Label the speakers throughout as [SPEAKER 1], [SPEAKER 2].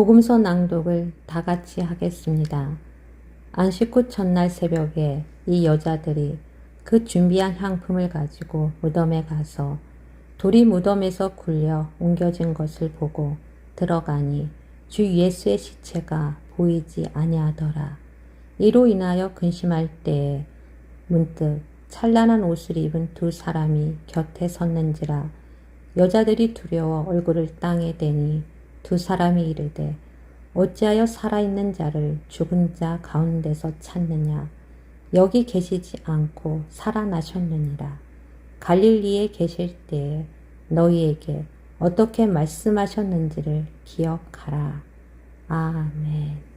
[SPEAKER 1] 복음서 낭독을 다 같이 하겠습니다. 안식 후 첫날 새벽에 이 여자들이 그 준비한 향품을 가지고 무덤에 가서 돌이 무덤에서 굴려 옮겨진 것을 보고 들어가니 주 예수의 시체가 보이지 아니하더라. 이로 인하여 근심할 때에 문득 찬란한 옷을 입은 두 사람이 곁에 섰는지라. 여자들이 두려워 얼굴을 땅에 대니 두 사람이 이르되 어찌하여 살아있는 자를 죽은 자 가운데서 찾느냐. 여기 계시지 않고 살아나셨느니라. 갈릴리에 계실 때에 너희에게 어떻게 말씀하셨는지를 기억하라. 아멘.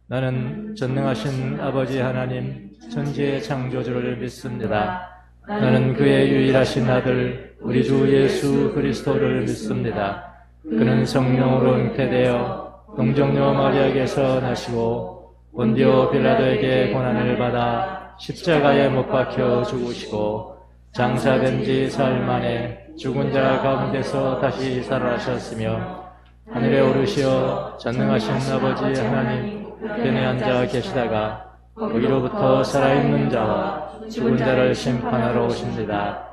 [SPEAKER 2] 나는 전능하신 아버지 하나님 천지의 창조주를 믿습니다. 나는 그의 유일하신 아들 우리 주 예수 그리스도를 믿습니다. 그는 성령으로 잉태되어 동정녀 마리아에게서 나시고 본디오 빌라도에게 고난을 받아 십자가에 못 박혀 죽으시고 장사된 지 사흘 만에 죽은 자 가운데서 다시 살아나셨으며 하늘에 오르시어 전능하신 아버지 하나님 우편에 앉아 계시다가 거기로부터 살아있는 자와 죽은 자를 심판하러 오십니다.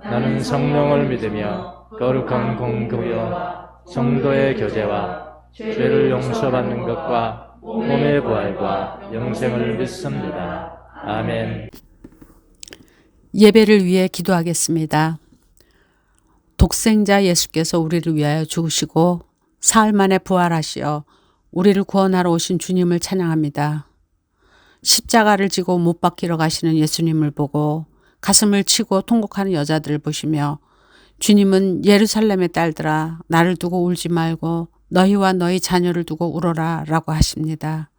[SPEAKER 2] 나는 성령을 믿으며 거룩한 공교와 성도의 교제와 죄를 용서받는 것과 몸의 부활과 영생을 믿습니다. 아멘.
[SPEAKER 3] 예배를 위해 기도하겠습니다. 독생자 예수께서 우리를 위하여 죽으시고 사흘 만에 부활하시어 우리를 구원하러 오신 주님을 찬양합니다. 십자가를 지고 못 박히러 가시는 예수님을 보고 가슴을 치고 통곡하는 여자들을 보시며 주님은 예루살렘의 딸들아 나를 두고 울지 말고 너희와 너희 자녀를 두고 울어라 라고 하십니다.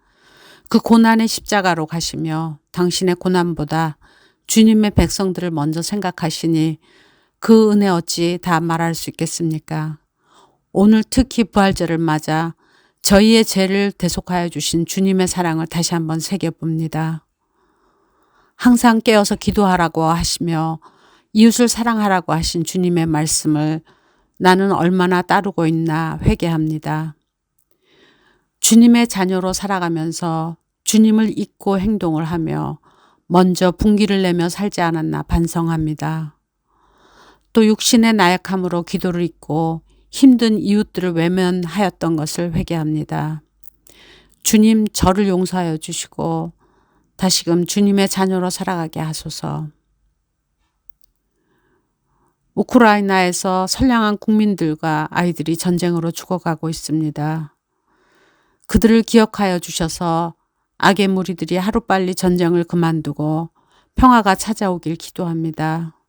[SPEAKER 3] 그 고난의 십자가로 가시며 당신의 고난보다 주님의 백성들을 먼저 생각하시니 그 은혜 어찌 다 말할 수 있겠습니까? 오늘 특히 부활절을 맞아 저희의 죄를 대속하여 주신 주님의 사랑을 다시 한번 새겨봅니다. 항상 깨어서 기도하라고 하시며 이웃을 사랑하라고 하신 주님의 말씀을 나는 얼마나 따르고 있나 회개합니다. 주님의 자녀로 살아가면서 주님을 잊고 행동을 하며 먼저 분기를 내며 살지 않았나 반성합니다. 또 육신의 나약함으로 기도를 잊고 힘든 이웃들을 외면하였던 것을 회개합니다. 주님 저를 용서하여 주시고 다시금 주님의 자녀로 살아가게 하소서. 우크라이나에서 선량한 국민들과 아이들이 전쟁으로 죽어가고 있습니다. 그들을 기억하여 주셔서 악의 무리들이 하루빨리 전쟁을 그만두고 평화가 찾아오길 기도합니다.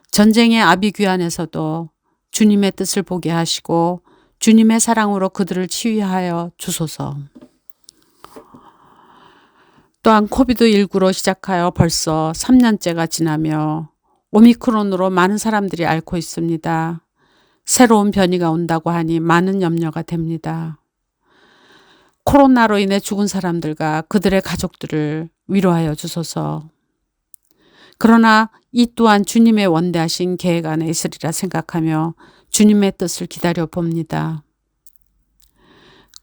[SPEAKER 3] 전쟁의 아비규환에서도 주님의 뜻을 보게 하시고 주님의 사랑으로 그들을 치유하여 주소서. 또한 코비드19로 시작하여 벌써 3년째가 지나며 오미크론으로 많은 사람들이 앓고 있습니다. 새로운 변이가 온다고 하니 많은 염려가 됩니다. 코로나로 인해 죽은 사람들과 그들의 가족들을 위로하여 주소서. 그러나 이 또한 주님의 원대하신 계획 안에 있으리라 생각하며 주님의 뜻을 기다려 봅니다.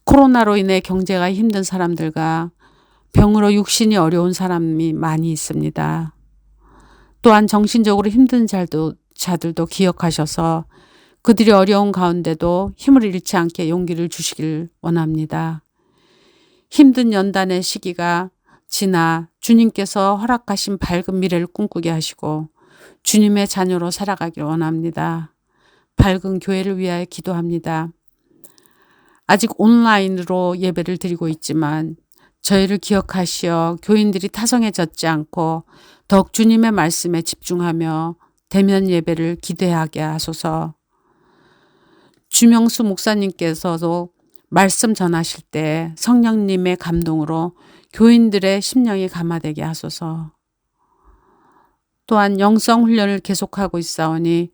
[SPEAKER 3] 코로나로 인해 경제가 힘든 사람들과 병으로 육신이 어려운 사람이 많이 있습니다. 또한 정신적으로 힘든 자들도 기억하셔서 그들이 어려운 가운데도 힘을 잃지 않게 용기를 주시길 원합니다. 힘든 연단의 시기가 지나 주님께서 허락하신 밝은 미래를 꿈꾸게 하시고 주님의 자녀로 살아가길 원합니다. 밝은 교회를 위하여 기도합니다. 아직 온라인으로 예배를 드리고 있지만 저희를 기억하시어 교인들이 타성해졌지 않고 더욱 주님의 말씀에 집중하며 대면 예배를 기대하게 하소서. 주명수 목사님께서도 말씀 전하실 때 성령님의 감동으로 교인들의 심령이 감화되게 하소서. 또한 영성훈련을 계속하고 있사오니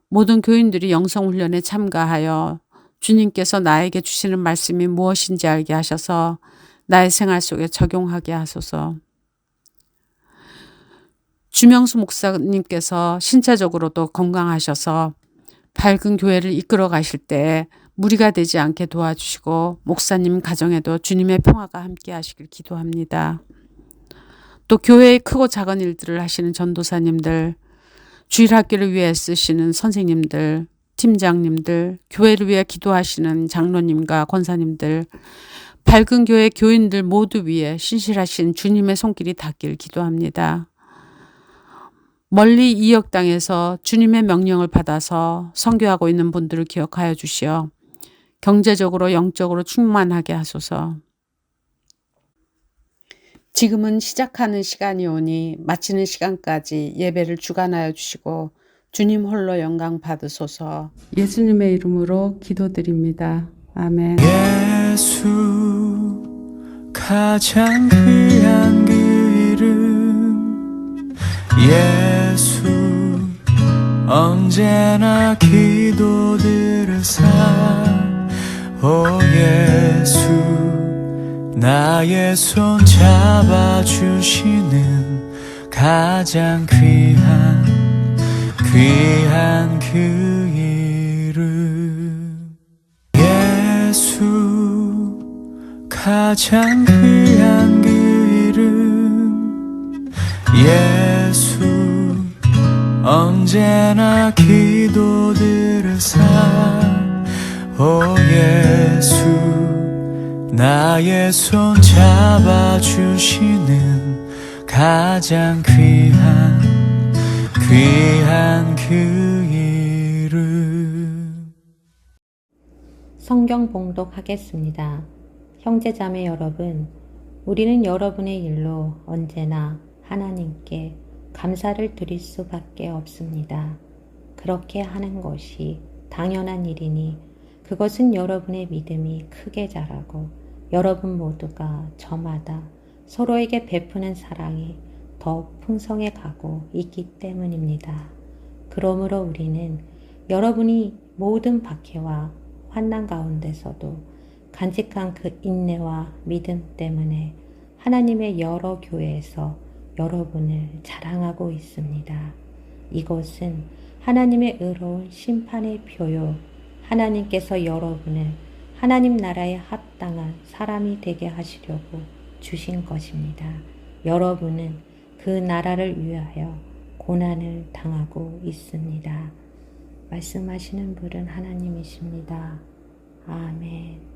[SPEAKER 3] 모든 교인들이 영성훈련에 참가하여 주님께서 나에게 주시는 말씀이 무엇인지 알게 하셔서 나의 생활 속에 적용하게 하소서. 주명수 목사님께서 신체적으로도 건강하셔서 밝은 교회를 이끌어 가실 때 무리가 되지 않게 도와주시고 목사님 가정에도 주님의 평화가 함께 하시길 기도합니다. 또 교회의 크고 작은 일들을 하시는 전도사님들, 주일학교를 위해 쓰시는 선생님들, 팀장님들, 교회를 위해 기도하시는 장로님과 권사님들, 밝은 교회 교인들 모두 위에 신실하신 주님의 손길이 닿길 기도합니다. 멀리 이역 땅에서 주님의 명령을 받아서 선교하고 있는 분들을 기억하여 주시어 경제적으로 영적으로 충만하게 하소서. 지금은 시작하는 시간이 오니 마치는 시간까지 예배를 주관하여 주시고 주님 홀로 영광 받으소서. 예수님의 이름으로 기도드립니다. 아멘.
[SPEAKER 4] 예수 가장 귀한 그 이름 예수 언제나 기도들으사 오 예수 나의 손 잡아주시는 가장 귀한 그 이름 예수 가장 귀한 그 이름 예수 언제나 기도들으사 오 예수 나의 손 잡아주시는 가장 귀한 그 이름.
[SPEAKER 1] 성경 봉독하겠습니다. 형제자매 여러분, 우리는 여러분의 일로 언제나 하나님께 감사를 드릴 수밖에 없습니다. 그렇게 하는 것이 당연한 일이니 그것은 여러분의 믿음이 크게 자라고 여러분 모두가 저마다 서로에게 베푸는 사랑이 더욱 풍성해 가고 있기 때문입니다. 그러므로 우리는 여러분이 모든 박해와 환난 가운데서도 간직한 그 인내와 믿음 때문에 하나님의 여러 교회에서 여러분을 자랑하고 있습니다. 이것은 하나님의 의로운 심판의 표요, 하나님께서 여러분을 하나님 나라에 합당한 사람이 되게 하시려고 주신 것입니다. 여러분은 그 나라를 위하여 고난을 당하고 있습니다. 말씀하시는 분은 하나님이십니다. 아멘.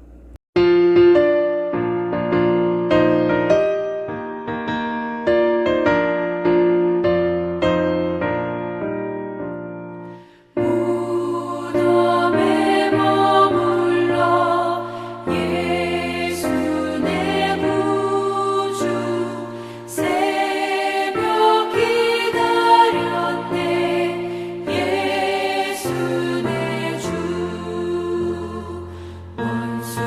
[SPEAKER 4] 원수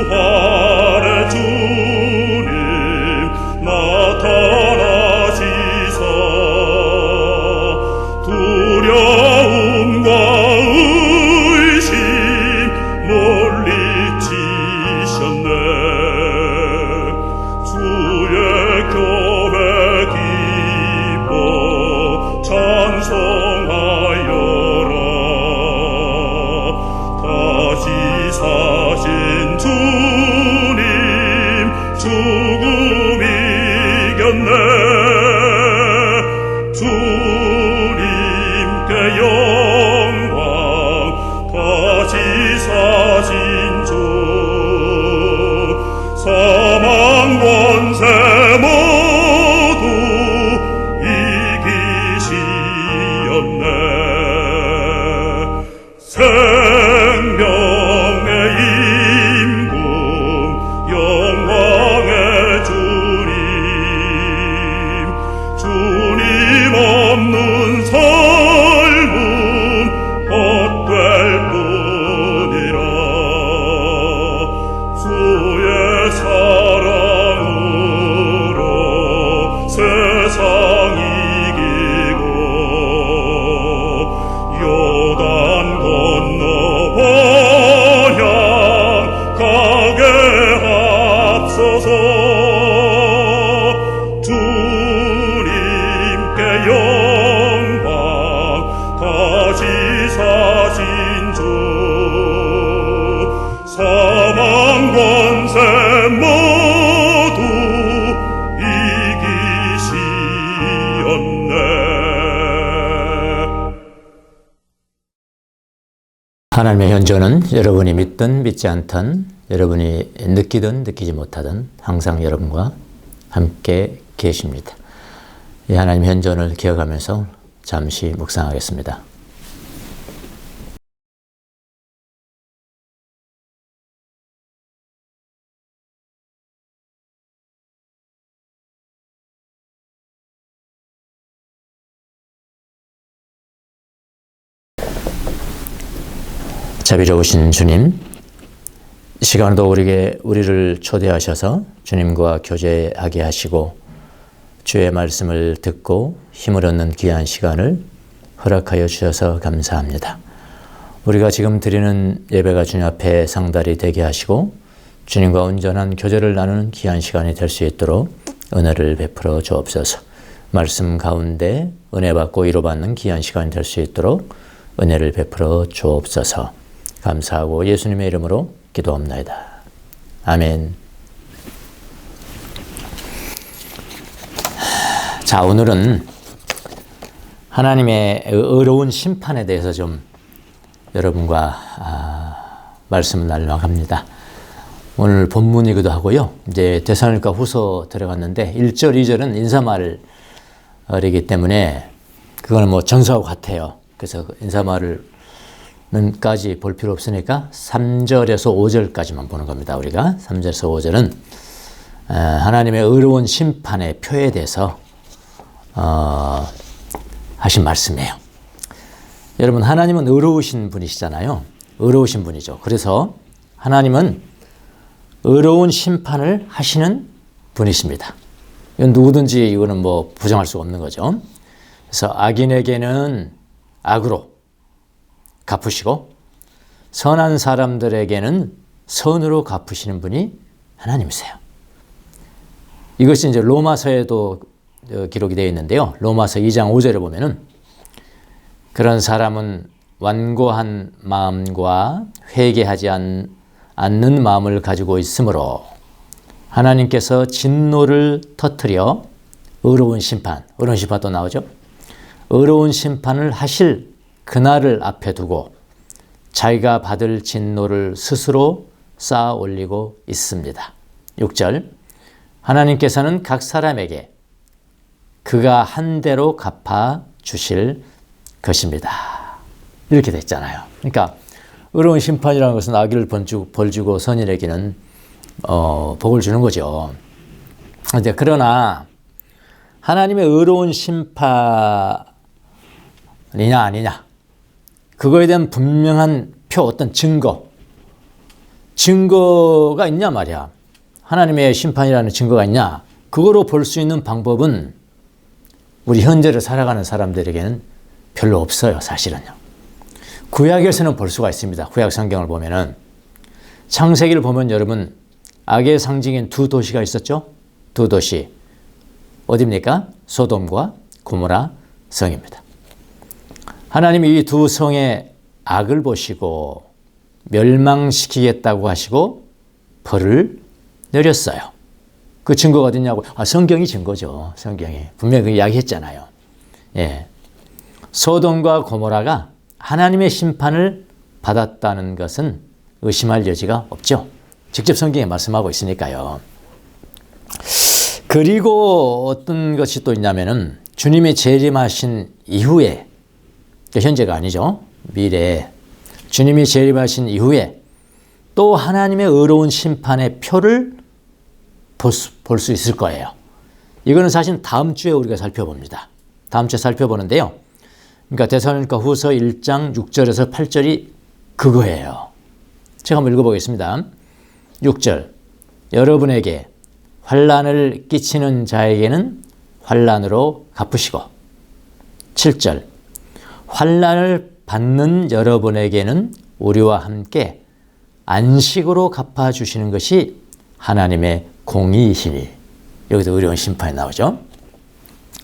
[SPEAKER 5] 부활의 주님 나타나시사 두려움과 의심 물리치셨네. 주의 교회 기뻐 찬송하여라. 다시 사신 주님 죽음 이겼네. 주님께 영광. 다시 사신 주 사망 권세 모두 이기시었네. 생명의 임금 영광의 주님 주님 없는 삶은 헛될 뿐이라. 주의 사랑으로 세상 이기고 요단 건너 번향 가게 하소서. 주님께 영광. 다시 사신 주 사망 권세 모두 이기시었네.
[SPEAKER 2] 하나님의 현존은 여러분이 믿든 믿지 않든, 여러분이 느끼든 느끼지 못하든 항상 여러분과 함께 계십니다. 이 하나님의 현존을 기억하면서 잠시 묵상하겠습니다. 자비로우신 주님, 이 시간도 우리를 초대하셔서 주님과 교제하게 하시고 주의 말씀을 듣고 힘을 얻는 귀한 시간을 허락하여 주셔서 감사합니다. 우리가 지금 드리는 예배가 주님 앞에 상달이 되게 하시고 주님과 온전한 교제를 나누는 귀한 시간이 될 수 있도록 은혜를 베풀어 주옵소서. 말씀 가운데 은혜 받고 위로받는 귀한 시간이 될 수 있도록 은혜를 베풀어 주옵소서. 감사하고 예수님의 이름으로 기도합나이다. 아멘. 자, 오늘은 하나님의 의로운 심판에 대해서 좀 여러분과 말씀을 나누려고 합니다. 오늘 본문이기도 하고요. 이제 데살로니가 후서 들어갔는데 1절, 2절은 인사말이기 때문에 그거는 뭐 전서하고 같아요. 그래서 인사말을까지 볼 필요 없으니까 3절에서 5절까지만 보는 겁니다. 우리가 3절에서 5절은 하나님의 의로운 심판의 표에 대해서 하신 말씀이에요. 여러분, 하나님은 의로우신 분이시잖아요. 의로우신 분이죠. 그래서 하나님은 의로운 심판을 하시는 분이십니다. 이건 누구든지 이거는 뭐 부정할 수가 없는 거죠. 그래서 악인에게는 악으로 갚으시고 선한 사람들에게는 선으로 갚으시는 분이 하나님이세요. 이것이 이제 로마서에도 기록이 되어 있는데요. 로마서 2장 5절에 보면은 그런 사람은 완고한 마음과 회개하지 않는 마음을 가지고 있으므로 하나님께서 진노를 터뜨려 의로운 심판도 나오죠. 의로운 심판을 하실 그날을 앞에 두고 자기가 받을 진노를 스스로 쌓아 올리고 있습니다. 6절, 하나님께서는 각 사람에게 그가 한 대로 갚아 주실 것입니다. 이렇게 됐잖아요. 그러니까 의로운 심판이라는 것은 악을 벌주고 선인에게는 복을 주는 거죠. 그러나 하나님의 의로운 심판이냐 아니냐, 그거에 대한 분명한 어떤 증거, 증거가 있냐 말이야. 하나님의 심판이라는 증거가 있냐. 그거로 볼 수 있는 방법은 우리 현재를 살아가는 사람들에게는 별로 없어요. 사실은요. 구약에서는 볼 수가 있습니다. 구약 성경을 보면은 창세기를 보면 여러분 악의 상징인 두 도시가 있었죠. 두 도시 어디입니까? 소돔과 고모라 성입니다. 하나님이 이 두 성의 악을 보시고 멸망시키겠다고 하시고 벌을 내렸어요. 그 증거가 어디냐고? 성경이 증거죠. 성경이 분명히 그 이야기했잖아요. 예, 소돔과 고모라가 하나님의 심판을 받았다는 것은 의심할 여지가 없죠. 직접 성경에 말씀하고 있으니까요. 그리고 어떤 것이 또 있냐면은 주님이 재림하신 이후에, 현재가 아니죠. 미래에 주님이 재림하신 이후에 또 하나님의 의로운 심판의 표를 볼 수 있을 거예요. 이거는 사실 다음 주에 우리가 살펴봅니다. 다음 주에 살펴보는데요. 그러니까 데살로니가 후서 1장 6절에서 8절이 그거예요. 제가 한번 읽어보겠습니다. 6절, 여러분에게 환난을 끼치는 자에게는 환난으로 갚으시고, 7절, 환난을 받는 여러분에게는 우리와 함께 안식으로 갚아주시는 것이 하나님의 공의이시니. 여기도 의로운 심판이 나오죠.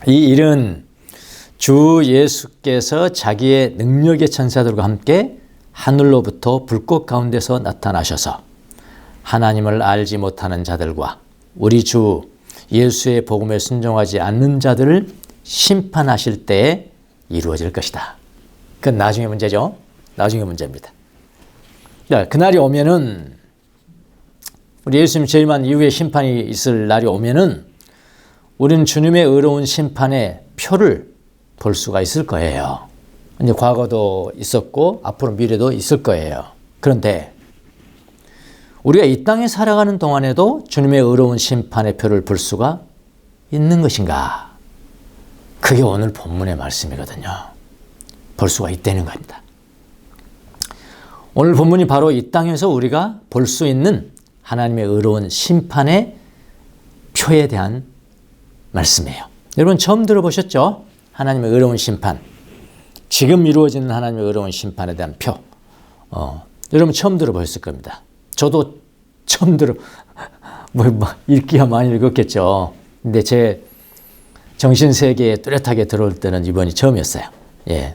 [SPEAKER 2] 이 일은 주 예수께서 자기의 능력의 천사들과 함께 하늘로부터 불꽃 가운데서 나타나셔서 하나님을 알지 못하는 자들과 우리 주 예수의 복음에 순종하지 않는 자들을 심판하실 때에 이루어질 것이다. 그건 나중의 문제죠. 나중의 문제입니다. 그날이 오면은, 우리 예수님 재림한 이후에 심판이 있을 날이 오면은 우리는 주님의 의로운 심판의 표를 볼 수가 있을 거예요. 이제 과거도 있었고 앞으로 미래도 있을 거예요. 그런데 우리가 이 땅에 살아가는 동안에도 주님의 의로운 심판의 표를 볼 수가 있는 것인가? 그게 오늘 본문의 말씀이거든요. 볼 수가 있다는 겁니다. 오늘 본문이 바로 이 땅에서 우리가 볼 수 있는 하나님의 의로운 심판의 표에 대한 말씀이에요. 여러분 처음 들어보셨죠? 하나님의 의로운 심판. 지금 이루어지는 하나님의 의로운 심판에 대한 표. 여러분 처음 들어보셨을 겁니다. 저도 처음 읽기야 많이 읽었겠죠. 근데 제 정신세계에 뚜렷하게 들어올 때는 이번이 처음이었어요. 예.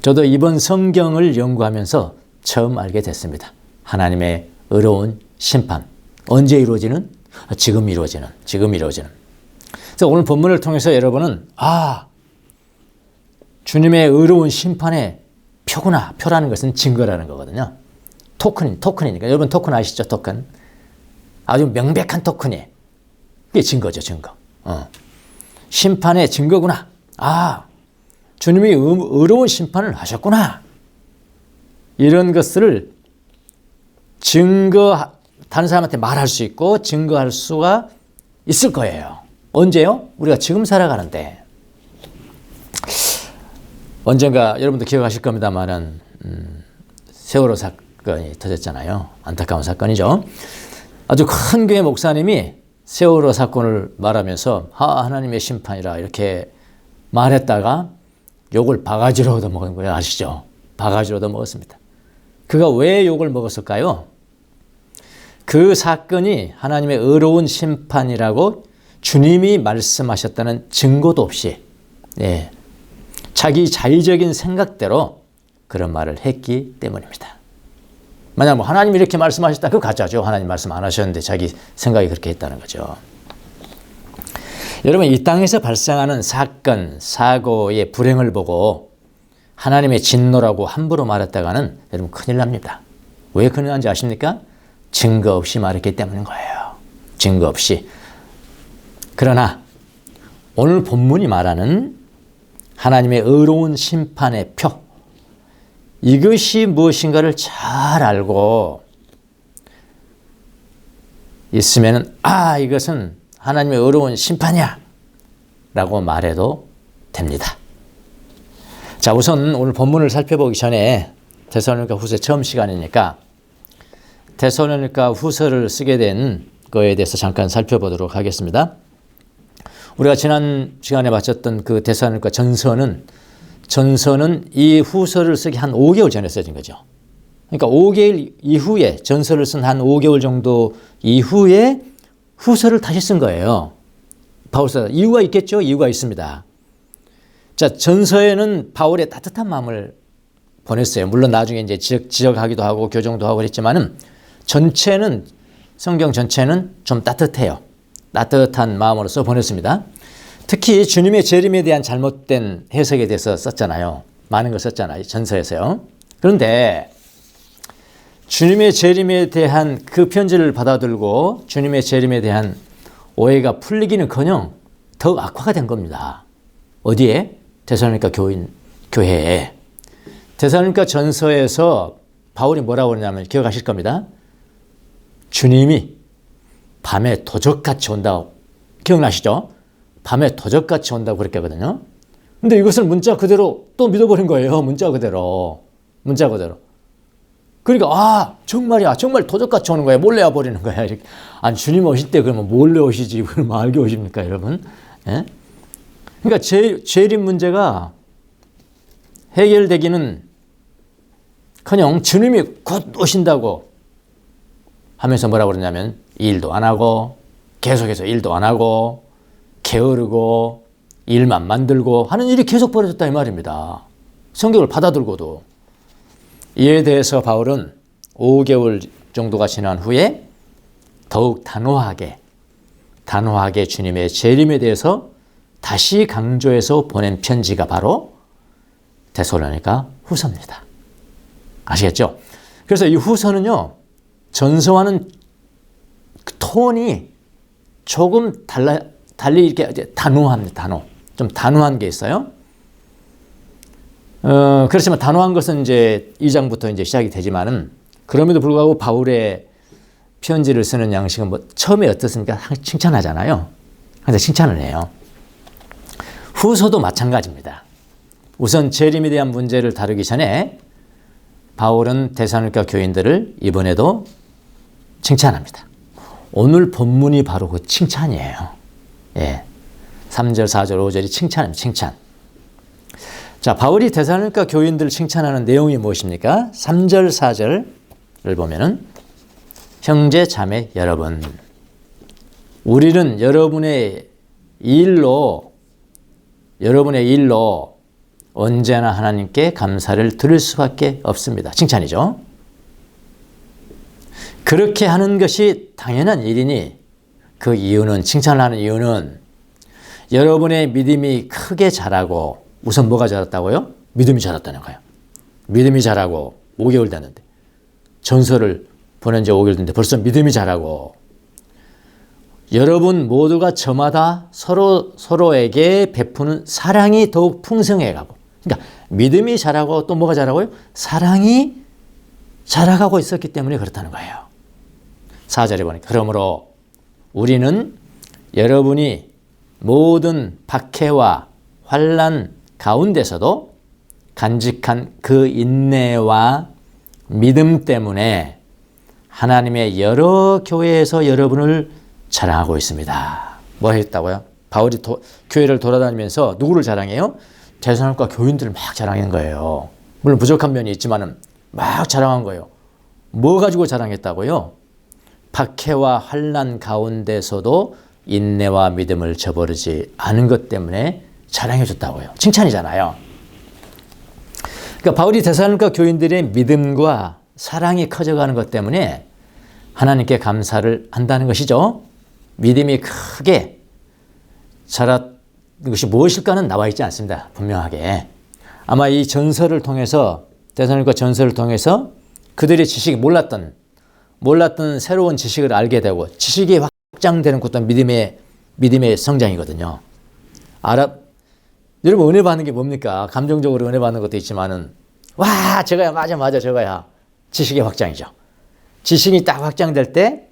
[SPEAKER 2] 저도 이번 성경을 연구하면서 처음 알게 됐습니다. 하나님의 의로운 심판. 언제 이루어지는? 지금 이루어지는. 그래서 오늘 본문을 통해서 여러분은 주님의 의로운 심판의 표구나. 표라는 것은 증거라는 거거든요. 토큰이니까. 여러분 토큰 아시죠? 토큰. 아주 명백한 토큰이. 그게 증거죠. 증거. 심판의 증거구나. 주님이 의로운 심판을 하셨구나. 이런 것을 다른 사람한테 말할 수 있고 증거할 수가 있을 거예요. 언제요? 우리가 지금 살아가는데. 언젠가 여러분도 기억하실 겁니다만은 세월호 사건이 터졌잖아요. 안타까운 사건이죠. 아주 큰 교회 목사님이 세월호 사건을 말하면서 하나님의 심판이라 이렇게 말했다가 욕을 바가지로 얻어먹은 거예요. 아시죠? 바가지로 얻어먹었습니다. 그가 왜 욕을 먹었을까요? 그 사건이 하나님의 의로운 심판이라고 주님이 말씀하셨다는 증거도 없이 자기 자의적인 생각대로 그런 말을 했기 때문입니다. 만약 하나님이 이렇게 말씀하셨다, 그거 가짜죠. 하나님 말씀 안 하셨는데 자기 생각이 그렇게 했다는 거죠. 여러분 이 땅에서 발생하는 사건, 사고의 불행을 보고 하나님의 진노라고 함부로 말했다가는 여러분 큰일 납니다. 왜 큰일 난지 아십니까? 증거 없이 말했기 때문인 거예요. 증거 없이. 그러나 오늘 본문이 말하는 하나님의 의로운 심판의 표, 이것이 무엇인가를 잘 알고 있으면 이것은 하나님의 의로운 심판이야 라고 말해도 됩니다. 자, 우선 오늘 본문을 살펴보기 전에 데살로니가 후서 처음 시간이니까 데살로니가 후서를 쓰게 된 거에 대해서 잠깐 살펴보도록 하겠습니다. 우리가 지난 시간에 마쳤던 그 데살로니가 전서는 이 후서를 쓰기 한 5개월 전에 써진 거죠. 그러니까 5개월 이후에 전서를 쓴 한 5개월 정도 이후에 후서를 다시 쓴 거예요. 바울서 이유가 있겠죠? 이유가 있습니다. 자, 전서에는 바울의 따뜻한 마음을 보냈어요. 물론 나중에 이제 지적하기도 하고 교정도 하고 그랬지만은 성경 전체는 좀 따뜻해요. 따뜻한 마음으로서 보냈습니다. 특히 주님의 재림에 대한 잘못된 해석에 대해서 썼잖아요. 많은 걸 썼잖아요. 전서에서요. 그런데 주님의 재림에 대한 그 편지를 받아들고 주님의 재림에 대한 오해가 풀리기는커녕 더욱 악화가 된 겁니다. 어디에? 데살로니가 교회에. 데살로니가 전서에서 바울이 뭐라고 그러냐면 기억하실 겁니다. 주님이 밤에 도적같이 온다고. 기억나시죠? 밤에 도적같이 온다고 그렇게 하거든요. 근데 이것을 문자 그대로 또 믿어버린 거예요. 문자 그대로. 그러니까 정말이야. 정말 도적같이 오는 거야. 몰래 와버리는 거야. 이렇게. 아니 주님 오실 때 그러면 몰래 오시지. 그러면 알게 오십니까 여러분? 예? 그러니까 재림 문제가 해결되기는 커녕 주님이 곧 오신다고 하면서 뭐라고 그러냐면 일도 안 하고 계속해서 일도 안 하고 게으르고 일만 만들고 하는 일이 계속 벌어졌다 이 말입니다. 성경을 받아들고도. 이에 대해서 바울은 5개월 정도가 지난 후에 더욱 단호하게 주님의 재림에 대해서 다시 강조해서 보낸 편지가 바로 데살로니가 후서입니다. 아시겠죠? 그래서 이 후서는요, 전서와는 그 톤이 조금 달리 이렇게 단호합니다. 좀 단호한 게 있어요. 그렇지만 단호한 것은 이제 2장부터 이제 시작이 되지만은 그럼에도 불구하고 바울의 편지를 쓰는 양식은 뭐 처음에 어떻습니까? 항상 칭찬하잖아요. 항상 칭찬을 해요. 후서도 마찬가지입니다. 우선 재림에 대한 문제를 다루기 전에 바울은 데살로니가 교인들을 이번에도 칭찬합니다. 오늘 본문이 바로 그 칭찬이에요. 예. 3절, 4절, 5절이 칭찬입니다. 칭찬. 자, 바울이 데살로니가 교인들을 칭찬하는 내용이 무엇입니까? 3절, 4절을 보면은 형제 자매 여러분, 우리는 여러분의 일로 언제나 하나님께 감사를 드릴 수밖에 없습니다. 칭찬이죠. 그렇게 하는 것이 당연한 일이니 그 이유는, 칭찬을 하는 이유는 여러분의 믿음이 크게 자라고, 우선 뭐가 자랐다고요? 믿음이 자랐다는 거예요. 믿음이 자라고 5개월 됐는데, 전서를 보낸 지 5개월 됐는데 벌써 믿음이 자라고, 여러분 모두가 저마다 서로에게 베푸는 사랑이 더욱 풍성해 가고, 그러니까 믿음이 자라고 또 뭐가 자라고요? 사랑이 자라가고 있었기 때문에 그렇다는 거예요. 4절에 보니까 그러므로 우리는 여러분이 모든 박해와 환난 가운데서도 간직한 그 인내와 믿음 때문에 하나님의 여러 교회에서 여러분을 자랑하고 있습니다. 뭐 했다고요? 바울이 교회를 돌아다니면서 누구를 자랑해요? 데살로니가 교인들을 막 자랑한 거예요. 물론 부족한 면이 있지만은 막 자랑한 거예요. 뭐 가지고 자랑했다고요? 박해와 환난 가운데서도 인내와 믿음을 저버리지 않은 것 때문에 자랑해 줬다고요. 칭찬이잖아요. 그러니까 바울이 데살로니가 교인들의 믿음과 사랑이 커져가는 것 때문에 하나님께 감사를 한다는 것이죠. 믿음이 크게 자랐 것이 무엇일까는 나와 있지 않습니다. 분명하게. 아마 이 전설을 통해서, 데살로니가 전설을 통해서 그들의 지식이 몰랐던 새로운 지식을 알게 되고 지식이 확장되는 것도 믿음의 성장이거든요. 여러분 은혜 받는 게 뭡니까? 감정적으로 은혜 받는 것도 있지만은 와 저거야 맞아 저거야. 지식의 확장이죠. 지식이 딱 확장될 때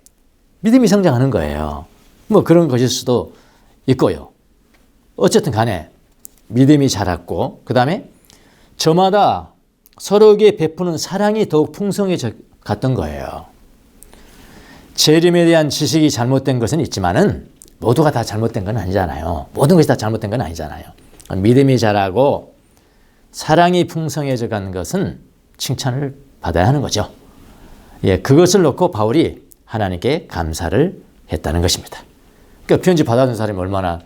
[SPEAKER 2] 믿음이 성장하는 거예요. 뭐 그런 것일 수도 있고요. 어쨌든 간에 믿음이 자랐고 그 다음에 저마다 서로에게 베푸는 사랑이 더욱 풍성해져 갔던 거예요. 재림에 대한 지식이 잘못된 것은 있지만은 모두가 다 잘못된 건 아니잖아요. 모든 것이 다 잘못된 건 아니잖아요. 믿음이 자라고 사랑이 풍성해져 가는 것은 칭찬을 받아야 하는 거죠. 예, 그것을 놓고 바울이 하나님께 감사를 했다는 것입니다. 그러니까 편지 받아준 사람이 얼마나,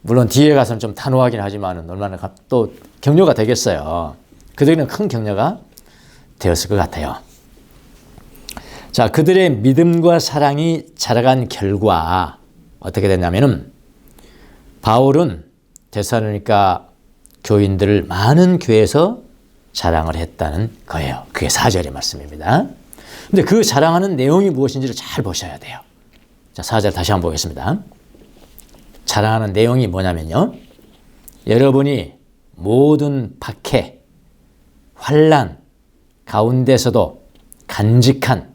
[SPEAKER 2] 물론 뒤에 가서는 좀 단호하긴 하지만 얼마나 또 격려가 되겠어요. 그들에게는 큰 격려가 되었을 것 같아요. 자, 그들의 믿음과 사랑이 자라간 결과 어떻게 됐냐면은 바울은 데살로니가 교인들을 많은 교회에서 자랑을 했다는 거예요. 그게 4절의 말씀입니다. 근데 그 자랑하는 내용이 무엇인지를 잘 보셔야 돼요. 자, 4절 다시 한번 보겠습니다. 자랑하는 내용이 뭐냐면요. 여러분이 모든 박해, 환난 가운데서도 간직한,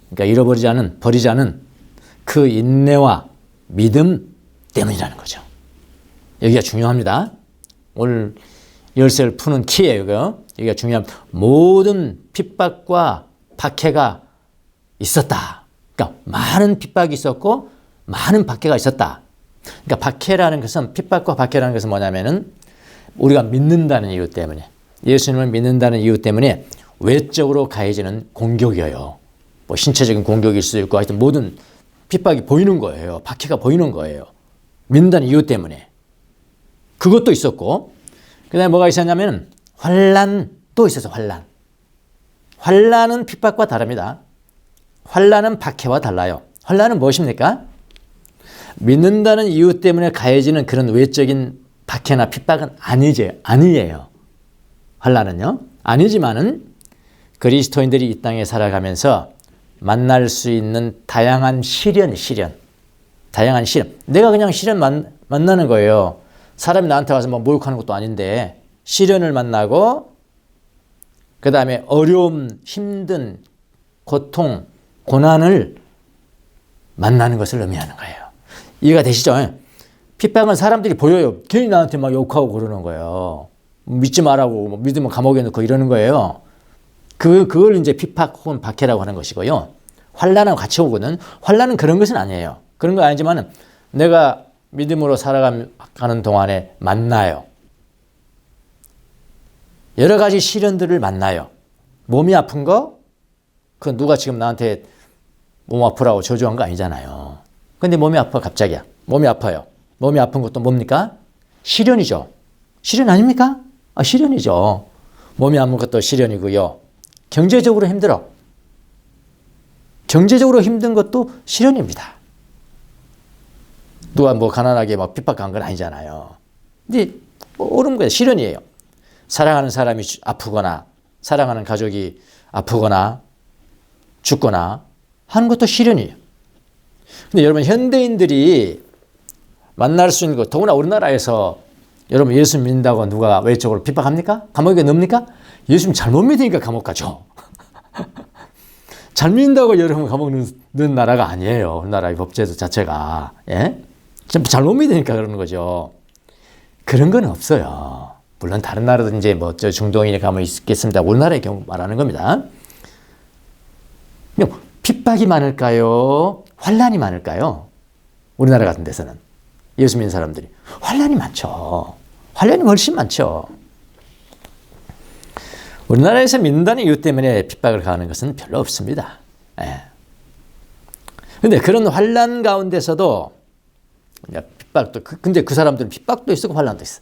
[SPEAKER 2] 그러니까 잃어버리지 버리지 않은 그 인내와 믿음 때문이라는 거죠. 여기가 중요합니다. 오늘 열쇠를 푸는 키예요. 이거. 여기가 중요합니다. 모든 핍박과 박해가 있었다. 그러니까 많은 핍박이 있었고 많은 박해가 있었다. 그러니까 박해라는 것은, 핍박과 박해라는 것은 뭐냐면은 우리가 믿는다는 이유 때문에, 예수님을 믿는다는 이유 때문에 외적으로 가해지는 공격이에요. 뭐 신체적인 공격일 수도 있고 하여튼 모든 핍박이 보이는 거예요. 박해가 보이는 거예요. 믿는다는 이유 때문에. 그것도 있었고, 그 다음에 뭐가 있었냐면 환난도 있었어. 환난은 핍박과 다릅니다. 환난은 박해와 달라요. 환난은 무엇입니까? 믿는다는 이유 때문에 가해지는 그런 외적인 박해나 핍박은 아니에요. 환난은요. 아니지만은 그리스도인들이 이 땅에 살아가면서 만날 수 있는 다양한 시련. 내가 그냥 시련 만나는 거예요. 사람이 나한테 와서 뭐 모욕하는 것도 아닌데 시련을 만나고, 그 다음에 어려움, 힘든 고통, 고난을 만나는 것을 의미하는 거예요. 이해가 되시죠? 핍박은 사람들이 보여요. 괜히 나한테 막 욕하고 그러는 거예요. 믿지 말라고, 믿으면 감옥에 넣고 이러는 거예요. 그걸 이제 핍박 혹은 박해라고 하는 것이고요. 환난은 같이 오거든. 환난은 그런 것은 아니에요. 그런 거 아니지만 내가 믿음으로 살아가는 동안에 만나요. 여러 가지 시련들을 만나요. 몸이 아픈 거? 그 누가 지금 나한테 몸 아프라고 저주한 거 아니잖아요. 근데 몸이 아파, 갑자기야. 몸이 아파요. 몸이 아픈 것도 뭡니까? 시련이죠. 시련 아닙니까? 시련이죠. 몸이 아픈 것도 시련이고요. 경제적으로 힘들어. 경제적으로 힘든 것도 시련입니다. 누가 뭐 가난하게 막 핍박한 건 아니잖아요. 근데 옳은 거예요. 시련이에요. 사랑하는 사람이 아프거나, 사랑하는 가족이 아프거나, 죽거나 하는 것도 시련이에요. 근데 여러분, 현대인들이 만날 수 있는 것, 더구나 우리나라에서 여러분 예수 믿는다고 누가 외적으로 핍박합니까? 감옥에 넣습니까? 예수님 잘못 믿으니까 감옥 가죠. 잘 믿는다고 여러분 감옥 넣는 나라가 아니에요. 우리나라의 법제도 자체가. 예? 잘못 믿으니까 그러는 거죠. 그런 건 없어요. 물론 다른 나라도 이제 뭐 중동인의 감옥이 있겠습니다. 우리나라의 경우 말하는 겁니다. 핍박이 많을까요? 환난이 많을까요? 우리나라 같은 데서는. 예수 믿는 사람들이. 환난이 많죠. 환난이 훨씬 많죠. 우리나라에서 믿는다는 이유 때문에 핍박을 가하는 것은 별로 없습니다. 그런데 그런 환난 가운데서도 핍박도, 근데 그 사람들은 핍박도 있고 환난도 있어.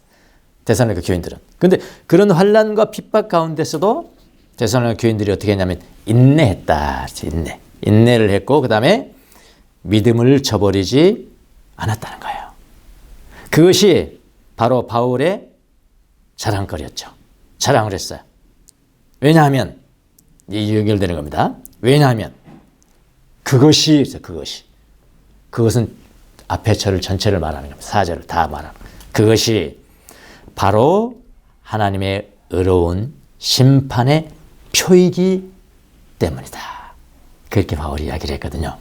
[SPEAKER 2] 데살로니가 교인들은. 근데 그런 환난과 핍박 가운데서도 데살로니가 교인들이 어떻게 했냐면 인내했다. 인내를 했고, 그 다음에 믿음을 저버리지 않았다는 거예요. 그것이 바로 바울의 자랑거리였죠. 자랑을 했어요. 왜냐하면, 이 연결되는 겁니다. 왜냐하면, 그것은 앞에 절을 전체를 말하는 겁니다. 4절을 다 말하는 겁니다. 그것이 바로 하나님의 의로운 심판의 표이기 때문이다. 그렇게 바울이 이야기를 했거든요.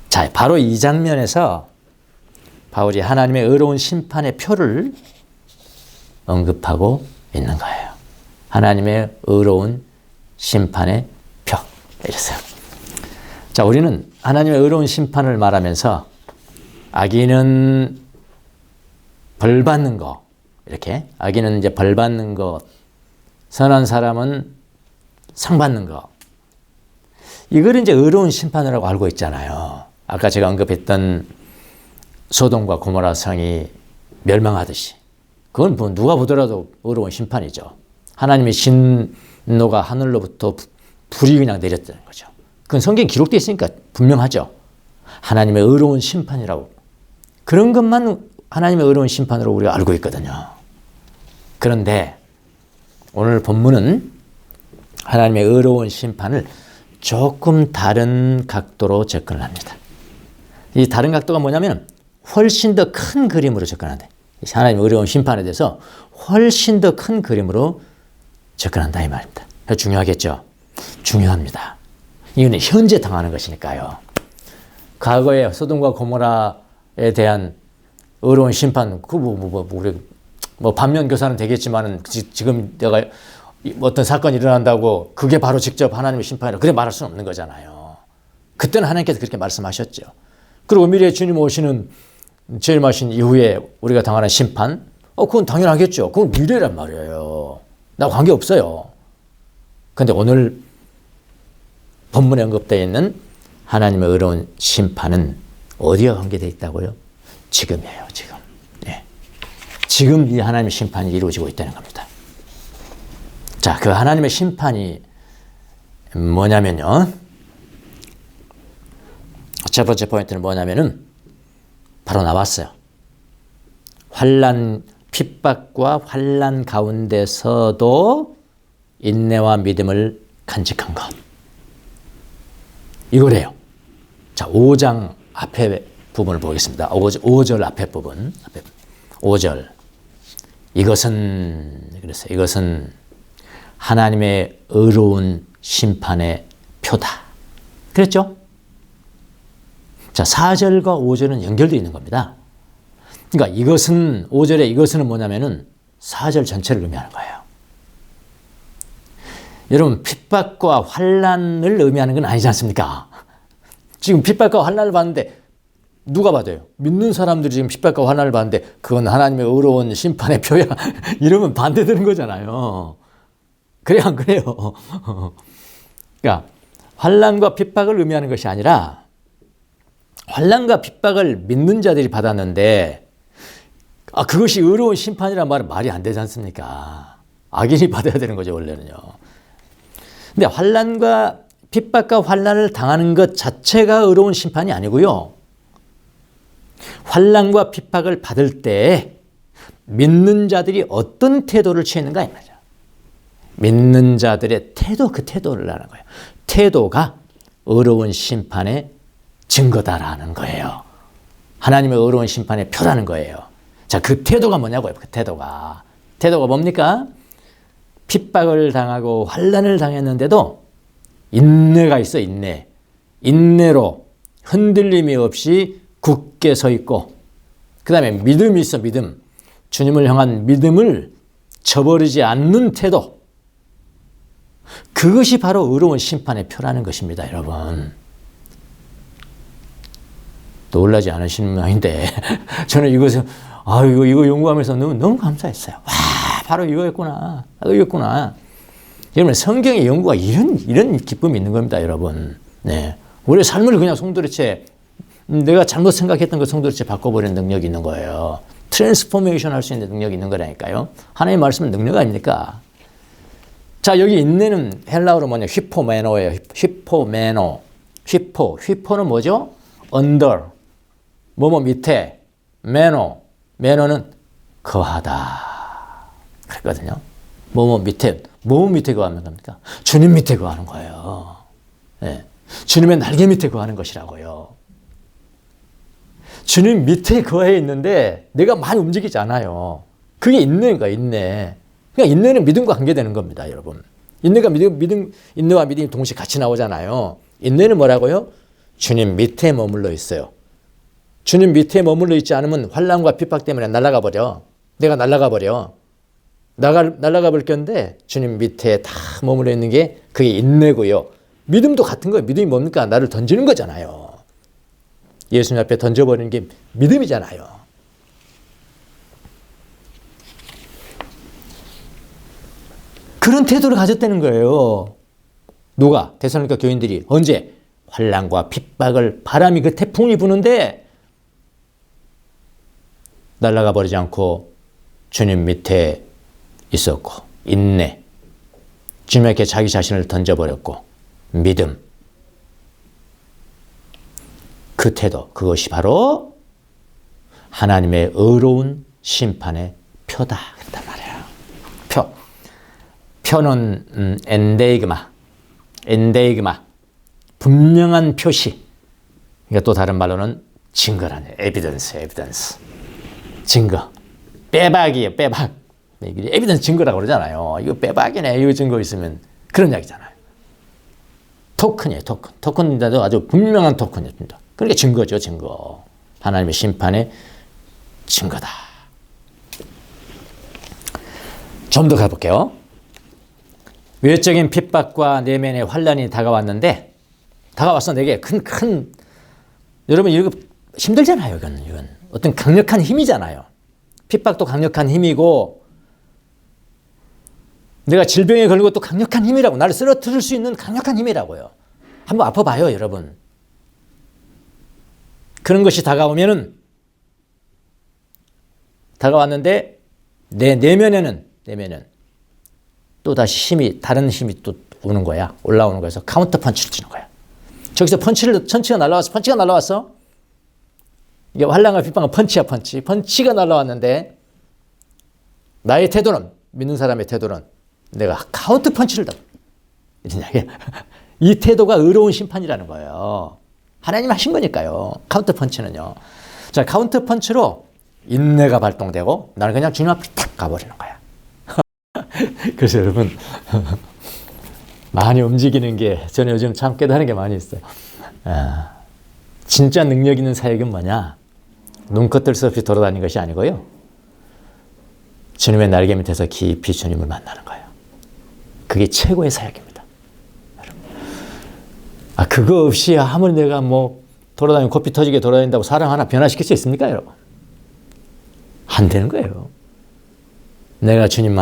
[SPEAKER 2] 자, 바로 이 장면에서 바울이 하나님의 의로운 심판의 표를 언급하고 있는 거예요. 하나님의 의로운 심판의 표. 이랬어요. 자, 우리는 하나님의 의로운 심판을 말하면서 악인은 벌 받는 거, 이렇게 악인은 이제 벌 받는 것, 선한 사람은 상 받는 거, 이걸 이제 의로운 심판이라고 알고 있잖아요. 아까 제가 언급했던 소돔과 고모라 성이 멸망하듯이, 그건 뭐 누가 보더라도 의로운 심판이죠. 하나님의 진노가 하늘로부터 불이 그냥 내렸다는 거죠. 그건 성경에 기록되어 있으니까 분명하죠. 하나님의 의로운 심판이라고. 그런 것만 하나님의 의로운 심판으로 우리가 알고 있거든요. 그런데 오늘 본문은 하나님의 의로운 심판을 조금 다른 각도로 접근을 합니다. 이 다른 각도가 뭐냐면 훨씬 더 큰 그림으로 접근한다. 하나님의 의로운 심판에 대해서 훨씬 더 큰 그림으로 접근한다 이 말입니다. 중요하겠죠? 중요합니다. 이거는 현재 당하는 것이니까요. 과거에 소돔과 고모라에 대한 의로운 심판, 우리 반면 교사는 되겠지만은 지금 내가 어떤 사건이 일어난다고 그게 바로 직접 하나님의 심판이라고 그렇게 말할 수는 없는 거잖아요. 그때는 하나님께서 그렇게 말씀하셨죠. 그리고 미래에 주님 오시는 제일 마신 이후에 우리가 당하는 심판, 그건 당연하겠죠. 그건 미래란 말이에요. 나 관계없어요. 그런데 오늘 본문에 언급되어 있는 하나님의 의로운 심판은 어디와 관계되어 있다고요? 지금이에요, 지금. 네. 지금 이 하나님의 심판이 이루어지고 있다는 겁니다. 자, 그 하나님의 심판이 뭐냐면요. 첫 번째 포인트는 뭐냐면은 바로 나왔어요. 환난, 핍박과 환난 가운데서도 인내와 믿음을 간직한 것. 이거래요. 자, 5장 앞에 부분을 보겠습니다. 5절 앞에 부분. 5절. 이것은 하나님의 의로운 심판의 표다. 그랬죠? 자, 4절과 5절은 연결되어 있는 겁니다. 그러니까 5절에 이것은 뭐냐면은 4절 전체를 의미하는 거예요. 여러분, 핍박과 환난을 의미하는 건 아니지 않습니까? 지금 핍박과 환난을 받는데 누가 받아요? 믿는 사람들이 지금 핍박과 환난을 받는데 그건 하나님의 의로운 심판의 표야. 이러면 반대되는 거잖아요. 그래요, 안 그래요? 그러니까 환난과 핍박을 의미하는 것이 아니라 환난과 핍박을 믿는 자들이 받았는데 그것이 의로운 심판이란 말은 말이 안 되지 않습니까? 악인이 받아야 되는 거죠, 원래는요. 근데 환난과 핍박과 환난을 당하는 것 자체가 의로운 심판이 아니고요. 환난과 핍박을 받을 때 믿는 자들이 어떤 태도를 취했는가 이 말이죠. 믿는 자들의 태도, 그 태도를 하는 거예요. 태도가 의로운 심판의 증거다라는 거예요. 하나님의 의로운 심판의 표라는 거예요. 자, 그 태도가 뭐냐고요? 그 태도가 뭡니까? 핍박을 당하고 환난을 당했는데도 인내가 있어, 인내. 인내로 흔들림이 없이 굳게 서 있고, 그 다음에 믿음이 있어, 믿음. 주님을 향한 믿음을 저버리지 않는 태도. 그것이 바로 의로운 심판의 표라는 것입니다, 여러분. 놀라지 않으시는 모양인데 저는 이거 연구하면서 너무 감사했어요. 와, 바로 이거였구나. 여러분, 성경의 연구가 이런 기쁨이 있는 겁니다, 여러분. 네. 우리의 삶을 그냥 송두리째, 내가 잘못 생각했던 거 송두리째 바꿔버리는 능력이 있는 거예요. 트랜스포메이션 할 수 있는 능력이 있는 거라니까요. 하나님의 말씀은 능력 아닙니까? 자, 여기 인내는 헬라어로 뭐냐? 휘포메노예요. 휘포메노. 휘포는 뭐죠? under. 뭐뭐 밑에. 매너는 거하다. 그랬거든요. 뭐뭐 밑에 거하는 겁니까? 주님 밑에 거하는 거예요. 네. 주님의 날개 밑에 거하는 것이라고요. 주님 밑에 거해 있는데 내가 많이 움직이지 않아요. 그게 인내인 거야, 인내. 그러니까 인내는 믿음과 관계되는 겁니다, 여러분. 인내와 믿음이 동시에 같이 나오잖아요. 인내는 뭐라고요? 주님 밑에 머물러 있어요. 주님 밑에 머물러 있지 않으면 환난과 핍박 때문에 날아가 버려. 내가 날아가 버려. 날아가 볼 건데 주님 밑에 다 머물러 있는 게 그게 인내고요. 믿음도 같은 거예요. 믿음이 뭡니까? 나를 던지는 거잖아요. 예수님 앞에 던져버리는 게 믿음이잖아요. 그런 태도를 가졌다는 거예요. 누가? 데살로니가 교인들이. 언제? 환난과 핍박을, 바람이, 그 태풍이 부는데 날아가 버리지 않고 주님 밑에 있었고, 인내, 주님에게 자기 자신을 던져버렸고, 믿음, 그 태도, 그것이 바로 하나님의 의로운 심판의 표다 그랬단 말이에요. 표는 엔데이그마, 분명한 표시. 그러니까 또 다른 말로는 증거라네. 에비던스. 증거. 빼박이에요, 빼박. 에비던스 증거라고 그러잖아요. 이거 빼박이네. 이거 증거 있으면. 그런 이야기잖아요. 토큰이에요, 토큰. 토큰인데도 아주 분명한 토큰입니다. 그러니까 증거죠, 증거. 하나님의 심판의 증거다. 좀 더 가볼게요. 외적인 핍박과 내면의 환난이 다가왔어. 내게 큰 여러분 이거 힘들잖아요. 이건 어떤 강력한 힘이잖아요. 핍박도 강력한 힘이고, 내가 질병에 걸린 것도 강력한 힘이라고, 나를 쓰러뜨릴 수 있는 강력한 힘이라고요. 한번 아파봐요, 여러분. 그런 것이 다가왔는데 내 내면에는 또 다시 다른 힘이 또 오는 거야. 올라오는 거여서 카운터 펀치를 치는 거야. 저기서 펀치가 날라왔어. 이게 환난과 핍박은 펀치야, 펀치. 펀치가 날라왔는데 나의 태도는, 믿는 사람의 태도는 내가 카운터 펀치를 이 태도가 의로운 심판이라는 거예요. 하나님 하신 거니까요. 카운터 펀치는요. 자, 카운터 펀치로 인내가 발동되고 나는 그냥 주님 앞에 탁 가버리는 거야. 그래서 여러분 많이 움직이는 게, 저는 요즘 참 깨달은 게 많이 있어요. 진짜 능력 있는 사역은 뭐냐? 눈코 뜰 수 없이 돌아다니는 것이 아니고요, 주님의 날개 밑에서 깊이 주님을 만나는 거예요. 그게 최고의 사역입니다. 그거 없이 아무리 내가 돌아다니고 코피 터지게 돌아다닌다고 사람 하나 변화시킬 수 있습니까, 여러분? 안 되는 거예요. 내가 주님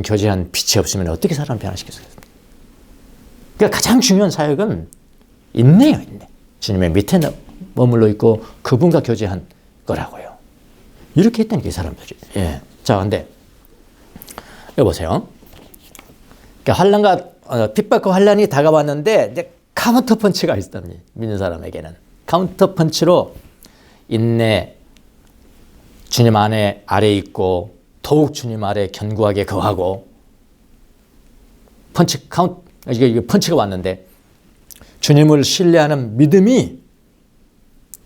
[SPEAKER 2] 교제한 빛이 없으면 어떻게 사람 변화시킬 수 있습니까? 그러니까 가장 중요한 사역은 인내예요, 인내. 주님의 밑에 머물러 있고 그분과 교제한 거라고요. 이렇게 했다니까, 이 사람들이. 예. 자, 근데 여기 보세요. 그러니까 환난과 핍박과 환난이 다가왔는데 이제 카운터 펀치가 있답니다. 믿는 사람에게는 카운터 펀치로 인내, 주님 아래 있고 더욱 주님 아래 견고하게 거하고, 이게 펀치가 왔는데 주님을 신뢰하는 믿음이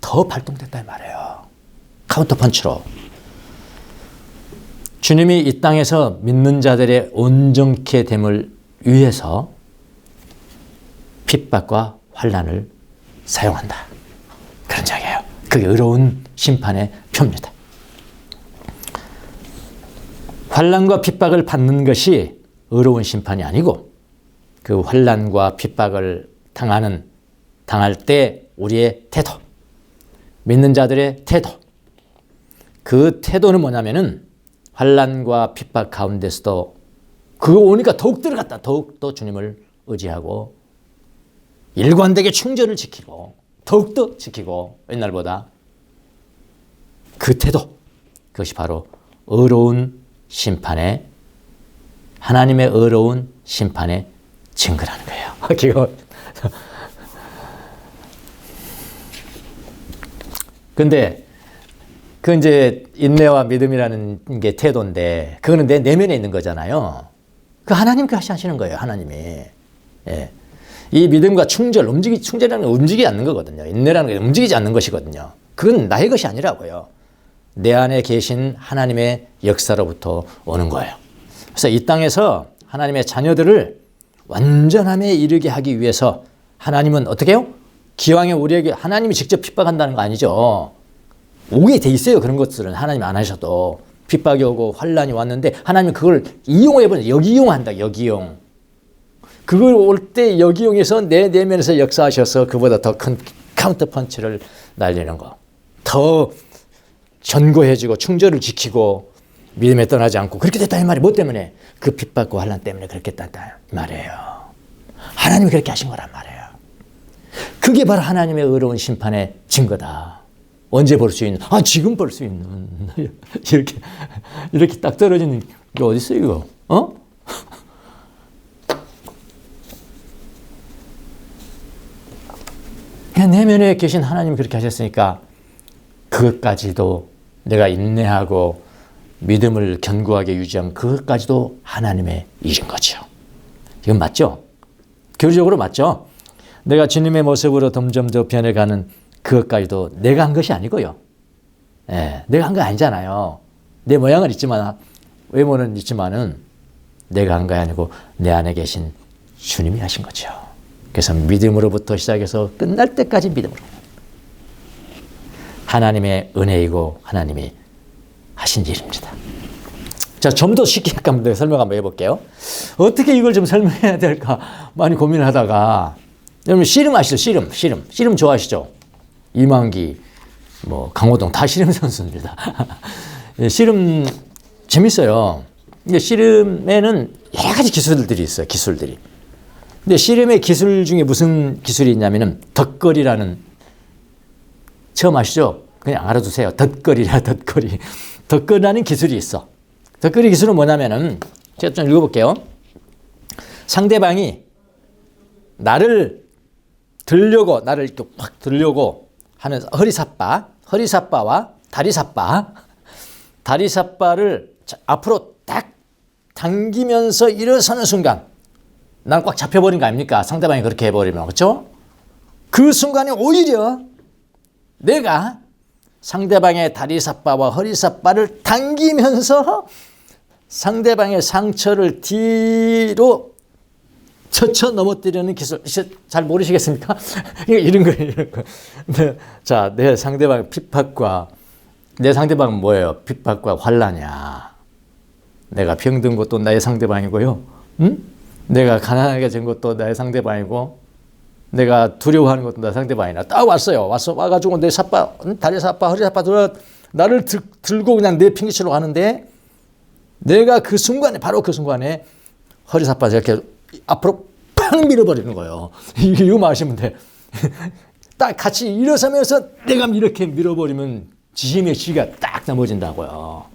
[SPEAKER 2] 더 발동됐단 말이에요. 카운터 펀치로. 주님이 이 땅에서 믿는 자들의 온전케 됨을 위해서 핍박과 환난을 사용한다. 그런 이야기예요. 그게 의로운 심판의 표입니다. 환난과 핍박을 받는 것이 의로운 심판이 아니고, 그 환난과 핍박을 당할 때 우리의 태도, 믿는 자들의 태도, 그 태도는 뭐냐면은 환난과 핍박 가운데서도 그거 오니까 더욱 더 주님을 의지하고 일관되게 충전을 지키고 더욱더 지키고, 옛날보다 그 태도, 그것이 바로 의로운 심판의, 하나님의 의로운 심판의 증거라는 거예요. 근데 그 이제 인내와 믿음이라는 게 태도인데, 그거는 내 내면에 있는 거잖아요. 그 하나님께서 하시는 거예요, 하나님이. 예. 이 믿음과 충전이라는 건 움직이지 않는 거거든요. 인내라는 게 움직이지 않는 것이거든요. 그건 나의 것이 아니라고요. 내 안에 계신 하나님의 역사로부터 오는 거예요. 그래서 이 땅에서 하나님의 자녀들을 완전함에 이르게 하기 위해서 하나님은 어떻게 해요? 기왕에 우리에게 하나님이 직접 핍박한다는 거 아니죠. 오게 돼 있어요. 그런 것들은 하나님 안 하셔도. 핍박이 오고 환난이 왔는데 하나님은 그걸 이용해버려요. 역이용한다. 역이용. 그걸 올 때 여기용해서 내 내면에서 역사하셔서 그보다 더 큰 카운터 펀치를 날리는 거. 더 견고해지고 충절을 지키고 믿음에 떠나지 않고 그렇게 됐다 이 말이 뭐 때문에? 그 핍박과 환난 때문에 그렇게 됐다 이 말이에요. 하나님이 그렇게 하신 거란 말이에요. 그게 바로 하나님의 의로운 심판의 증거다. 언제 볼 수 있는? 지금 볼 수 있는. 이렇게 딱 떨어지는 게 어디 있어 이거? 그냥 내면에 계신 하나님이 그렇게 하셨으니까 그것까지도 내가 인내하고 믿음을 견고하게 유지한 그것까지도 하나님의 일인 거죠. 이건 맞죠? 교리적으로 맞죠? 내가 주님의 모습으로 점점 더 변해가는 그것까지도 내가 한 것이 아니고요. 내가 한 거 아니잖아요. 내 모양은 있지만 외모는 있지만은 내가 한 거 아니고 내 안에 계신 주님이 하신 거죠. 그래서 믿음으로부터 시작해서 끝날 때까지 믿음으로. 하나님의 은혜이고 하나님이 하신 일입니다. 자, 좀 더 쉽게 약간 설명 한번 해볼게요. 어떻게 이걸 좀 설명해야 될까 많이 고민을 하다가 여러분 씨름 아시죠? 씨름 좋아하시죠? 이만기, 강호동 다 씨름 선수입니다. 씨름 재밌어요. 근데 씨름에는 여러 가지 기술들이 있어요. 기술들이. 근데 씨름의 기술 중에 무슨 기술이 있냐면은 덧거리라는 처음 아시죠? 그냥 알아두세요. 덧거리라는 기술이 있어. 덧거리 기술은 뭐냐면은 제가 좀 읽어볼게요. 상대방이 나를 이렇게 확 들려고 하는 허리삿바와 다리삿바를 앞으로 딱 당기면서 일어서는 순간 난 꽉 잡혀버린 거 아닙니까? 상대방이 그렇게 해버리면. 그렇죠? 그 순간에 오히려 내가 상대방의 다리삿바와 허리삿바를 당기면서 상대방의 상처를 뒤로 젖혀 넘어뜨리는 기술. 잘 모르시겠습니까? 이런 거예요. 자, 내 상대방의 내 상대방은 뭐예요? 핍박과 환난이야. 내가 병든 것도 나의 상대방이고요. 응? 내가 가난하게 된 것도 나의 상대방이고, 내가 두려워하는 것도 나의 상대방이나. 딱 왔어요. 와가지고 내 다리삿바, 허리삿바 나를 들고 그냥 내 핑계치러 가는데, 내가 바로 그 순간에 허리삿바 이렇게 앞으로 팍 밀어버리는 거예요. 이거 아시면 돼. 딱 같이 일어서면서 내가 이렇게 밀어버리면 지힘의 지가 딱 넘어진다고요.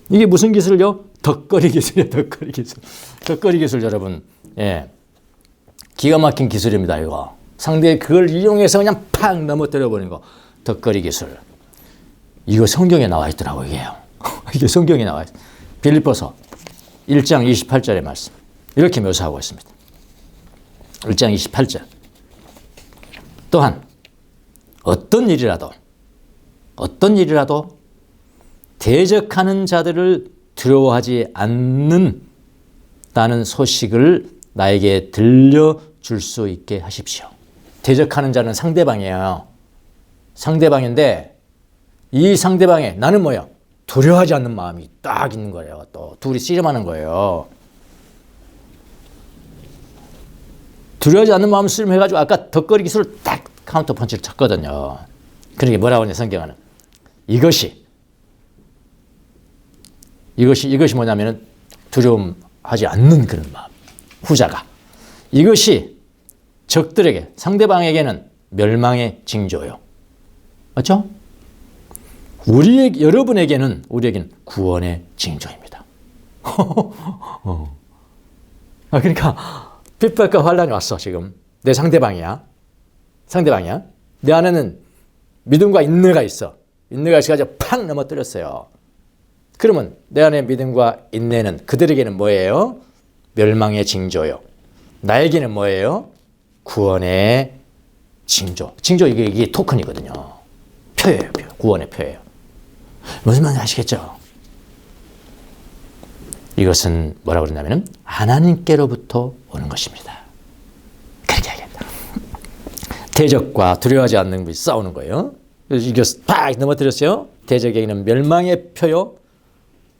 [SPEAKER 2] 이게 무슨 기술이요? 덧거리 기술이에요. 덧거리 기술 여러분. 예. 기가 막힌 기술입니다. 이거. 상대 그걸 이용해서 그냥 팍 넘어뜨려 버리는 거. 덧거리 기술. 이거 성경에 나와 있더라고요. 이게 성경에 나와 있어요. 빌립보서 1장 28절의 말씀. 이렇게 묘사하고 있습니다. 1장 28절. 또한 어떤 일이라도 대적하는 자들을 두려워하지 않는다는 소식을 나에게 들려줄 수 있게 하십시오. 대적하는 자는 상대방이에요. 상대방인데 이 상대방에 나는 뭐예요? 두려워하지 않는 마음이 딱 있는 거예요. 또 둘이 씨름하는 거예요. 두려워하지 않는 마음을 씨름해가지고 아까 덧거리 기술을 딱 카운터 펀치를 쳤거든요. 그러게 뭐라고 하냐 성경은. 이것이 뭐냐면은 두려움하지 않는 그런 마음. 후자가. 이것이 적들에게, 상대방에게는 멸망의 징조요. 맞죠? 여러분에게는 구원의 징조입니다. 그러니까 핍박과 환란이 왔어 지금. 내 상대방이야. 내 안에는 믿음과 인내가 있어. 인내가 있어가지고 팍 넘어뜨렸어요. 그러면 내 안에 믿음과 인내는 그들에게는 뭐예요? 멸망의 징조요. 나에게는 뭐예요? 구원의 징조. 이게 토큰이거든요. 표예요. 구원의 표예요. 무슨 말인지 아시겠죠? 이것은 뭐라고 그러냐면 하나님께로부터 오는 것입니다. 그렇게 하겠다. 대적과 두려워하지 않는 것이 싸우는 거예요. 이거 팍 넘어뜨렸어요. 대적에게는 멸망의 표요.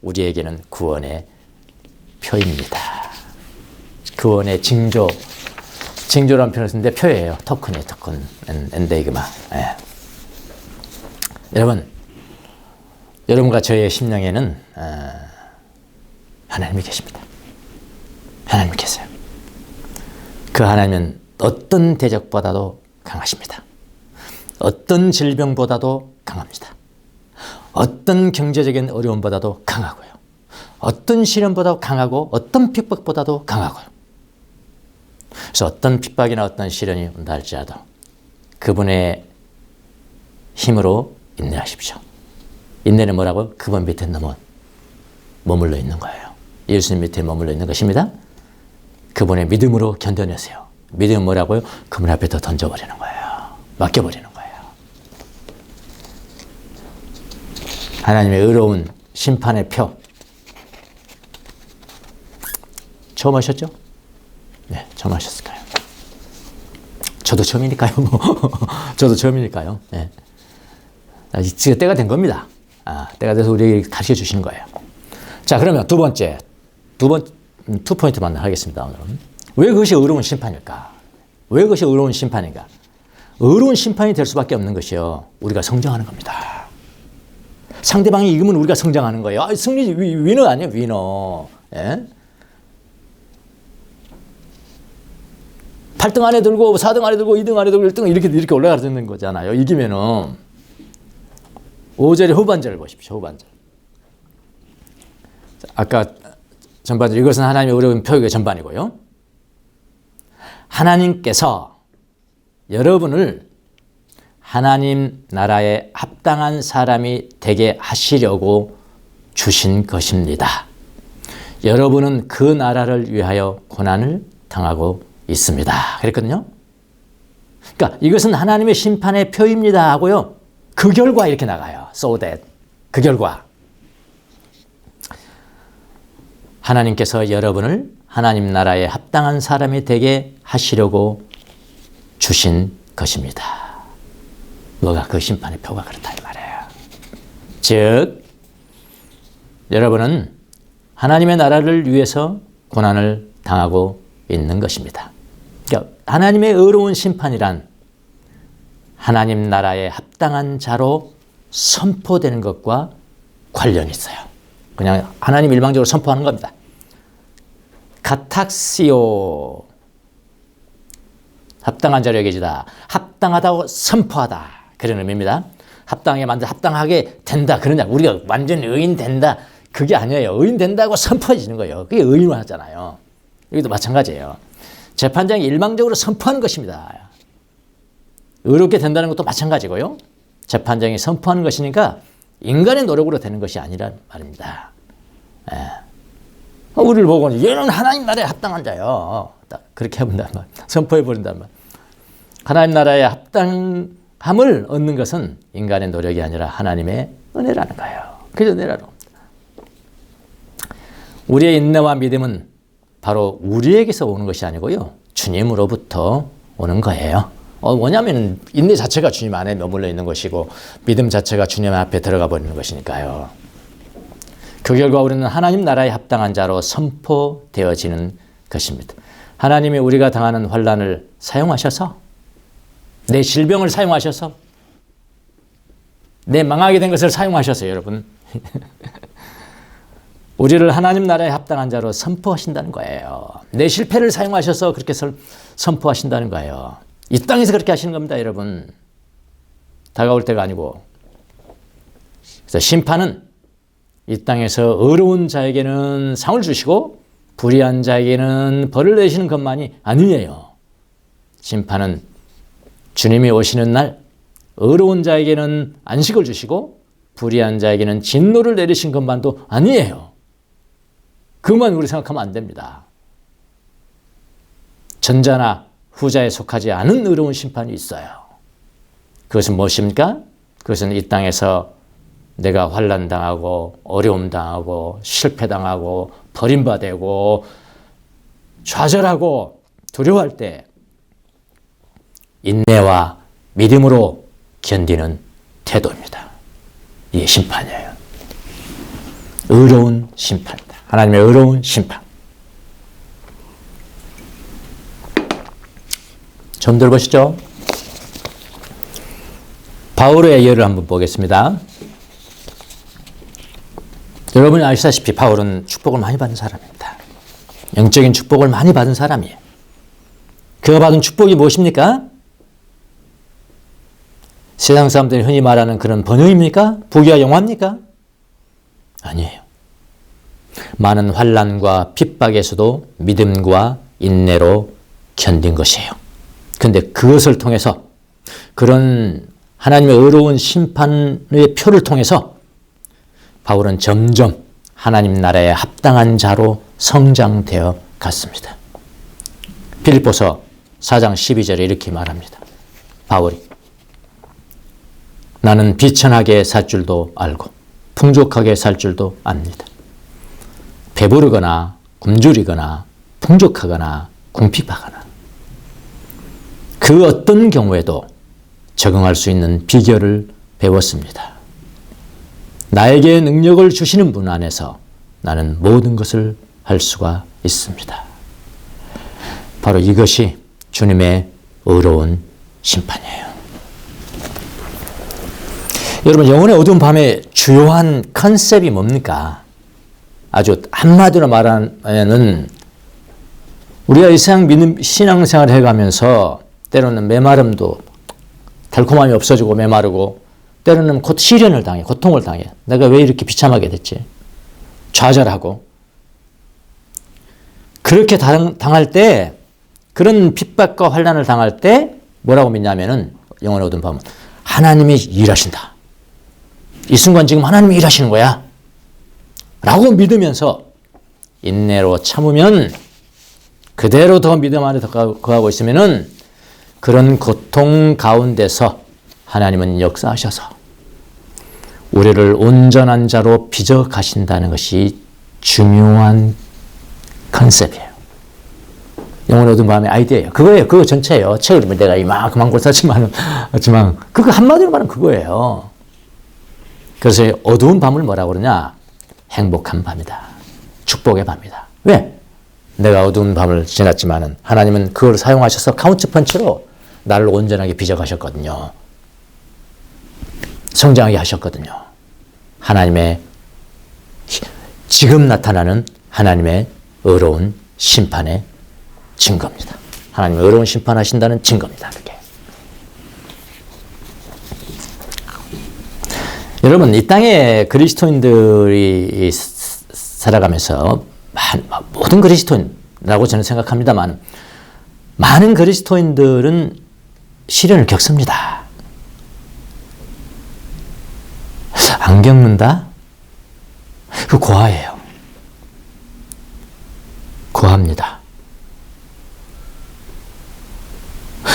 [SPEAKER 2] 우리에게는 구원의 표입니다. 구원의 징조라는 표현을 쓰는데 표예요. 토큰이에요. 토큰. 엔데이그마. 예. 여러분과 저의 심령에는 하나님이 계십니다. 하나님이 계세요. 그 하나님은 어떤 대적보다도 강하십니다. 어떤 질병보다도 강합니다. 어떤 경제적인 어려움보다도 강하고요. 어떤 시련보다도 강하고 어떤 핍박보다도 강하고요. 그래서 어떤 핍박이나 어떤 시련이 온다 할지라도 그분의 힘으로 인내하십시오. 인내는 뭐라고요? 그분 밑에 머물러 있는 거예요. 예수님 밑에 머물러 있는 것입니다. 그분의 믿음으로 견뎌내세요. 믿음은 뭐라고요? 그분 앞에 더 던져버리는 거예요. 맡겨버리는 거예요. 하나님의 의로운 심판의 표. 처음 하셨죠? 네, 처음 하셨을까요? 저도 처음이니까요. 저도 처음이니까요. 네. 이제 때가 된 겁니다. 때가 돼서 우리에게 가르쳐 주시는 거예요. 자, 그러면 두 번째, 투 포인트만 하겠습니다. 오늘은. 왜 그것이 의로운 심판일까? 왜 그것이 의로운 심판인가? 의로운 심판이 될 수밖에 없는 것이요. 우리가 성장하는 겁니다. 상대방이 이기면 우리가 성장하는 거예요. 승리, 위너 아니에요, 위너. 예? 8등 안에 들고, 4등 안에 들고, 2등 안에 들고, 1등 이렇게 올라가는 거잖아요. 이기면은. 5절의 후반절을 보십시오. 후반절. 아까 전반절 이것은 하나님의 의로운 표육의 전반이고요. 하나님께서 여러분을 하나님 나라에 합당한 사람이 되게 하시려고 주신 것입니다. 여러분은 그 나라를 위하여 고난을 당하고 있습니다. 그랬거든요. 그러니까 이것은 하나님의 심판의 표입니다 하고요. 그 결과 이렇게 나가요. So that. 그 결과. 하나님께서 여러분을 하나님 나라에 합당한 사람이 되게 하시려고 주신 것입니다. 뭐가 그 심판의 표가 그렇다 이 말이에요. 즉 여러분은 하나님의 나라를 위해서 고난을 당하고 있는 것입니다. 그러니까 하나님의 의로운 심판이란 하나님 나라에 합당한 자로 선포되는 것과 관련이 있어요. 그냥 하나님 일방적으로 선포하는 겁니다. 카탁시오. 합당한 자로 여겨지다. 합당하다고 선포하다. 그런 의미입니다. 합당하게 된다. 그러냐. 우리가 완전 의인 된다. 그게 아니에요. 의인 된다고 선포해지는 거예요. 그게 의인화잖아요. 여기도 마찬가지예요. 재판장이 일방적으로 선포하는 것입니다. 의롭게 된다는 것도 마찬가지고요. 재판장이 선포하는 것이니까 인간의 노력으로 되는 것이 아니란 말입니다. 예. 우리를 보고 얘는 하나님 나라에 합당한 자요. 딱 그렇게 해본단 말. 선포해버린단 말. 하나님 나라에 합당함을 얻는 것은 인간의 노력이 아니라 하나님의 은혜라는 거예요. 그래서 은혜라는 겁니다. 우리의 인내와 믿음은 바로 우리에게서 오는 것이 아니고요. 주님으로부터 오는 거예요. 뭐냐면 인내 자체가 주님 안에 머물러 있는 것이고 믿음 자체가 주님 앞에 들어가 버리는 것이니까요. 그 결과 우리는 하나님 나라에 합당한 자로 선포되어지는 것입니다. 하나님이 우리가 당하는 환난을 사용하셔서 내 질병을 사용하셔서 내 망하게 된 것을 사용하셔서 여러분 우리를 하나님 나라에 합당한 자로 선포하신다는 거예요. 내 실패를 사용하셔서 그렇게 선포하신다는 거예요. 이 땅에서 그렇게 하시는 겁니다, 여러분. 다가올 때가 아니고. 그래서 심판은 이 땅에서 의로운 자에게는 상을 주시고 불의한 자에게는 벌을 내시는 것만이 아니에요. 심판은 주님이 오시는 날 의로운 자에게는 안식을 주시고 불의한 자에게는 진노를 내리신 것만도 아니에요. 그만 우리 생각하면 안 됩니다. 전자나 후자에 속하지 않은 의로운 심판이 있어요. 그것은 무엇입니까? 그것은 이 땅에서 내가 환난당하고 어려움당하고 실패당하고 버림받고 좌절하고 두려워할 때 인내와 믿음으로 견디는 태도입니다. 이게 심판이에요. 의로운 심판이다. 하나님의 의로운 심판. 처음 들어보시죠? 바울의 예를 한번 보겠습니다. 여러분이 아시다시피 바울은 축복을 많이 받은 사람입니다. 영적인 축복을 많이 받은 사람이에요. 그가 받은 축복이 무엇입니까? 세상 사람들이 흔히 말하는 그런 번영입니까? 부귀와 영화입니까? 아니에요. 많은 환난과 핍박에서도 믿음과 인내로 견딘 것이에요. 그런데 그것을 통해서 그런 하나님의 의로운 심판의 표를 통해서 바울은 점점 하나님 나라에 합당한 자로 성장되어 갔습니다. 빌립보서 4장 12절에 이렇게 말합니다. 바울이 나는 비천하게 살 줄도 알고 풍족하게 살 줄도 압니다. 배부르거나 굶주리거나 풍족하거나 궁핍하거나 그 어떤 경우에도 적응할 수 있는 비결을 배웠습니다. 나에게 능력을 주시는 분 안에서 나는 모든 것을 할 수가 있습니다. 바로 이것이 주님의 의로운 심판이에요. 여러분, 영혼의 어두운 밤의 주요한 컨셉이 뭡니까? 아주 한마디로 말하면 우리가 이 세상 신앙생활을 해가면서 때로는 메마름도 달콤함이 없어지고 메마르고 때로는 곧 시련을 당해, 고통을 당해. 내가 왜 이렇게 비참하게 됐지? 좌절하고. 그렇게 당할 때, 그런 핍박과 환난을 당할 때 뭐라고 믿냐면은 영혼의 어두운 밤은 하나님이 일하신다. 이 순간 지금 하나님이 일하시는 거야. 라고 믿으면서 인내로 참으면 그대로 더 믿음 안에 거하고 있으면은 그런 고통 가운데서 하나님은 역사하셔서 우리를 온전한 자로 빚어 가신다는 것이 중요한 컨셉이에요. 영혼의 어두운 밤의 아이디어예요. 그거예요. 그거 전체예요. 책을 내가 이만큼만 골랐지만 그거 한마디로 말하면 그거예요. 그래서 어두운 밤을 뭐라고 그러냐? 행복한 밤이다. 축복의 밤이다. 왜? 내가 어두운 밤을 지났지만은 하나님은 그걸 사용하셔서 카운트 펀치로 나를 온전하게 빚어가셨거든요. 성장하게 하셨거든요. 하나님의 지금 나타나는 하나님의 의로운 심판의 증거입니다. 하나님의 의로운 심판하신다는 증거입니다. 그게. 여러분, 이 땅에 그리스도인들이 살아가면서 모든 그리스도인이라고 저는 생각합니다만 많은 그리스도인들은 시련을 겪습니다. 안 겪는다? 그 고아예요. 고아입니다.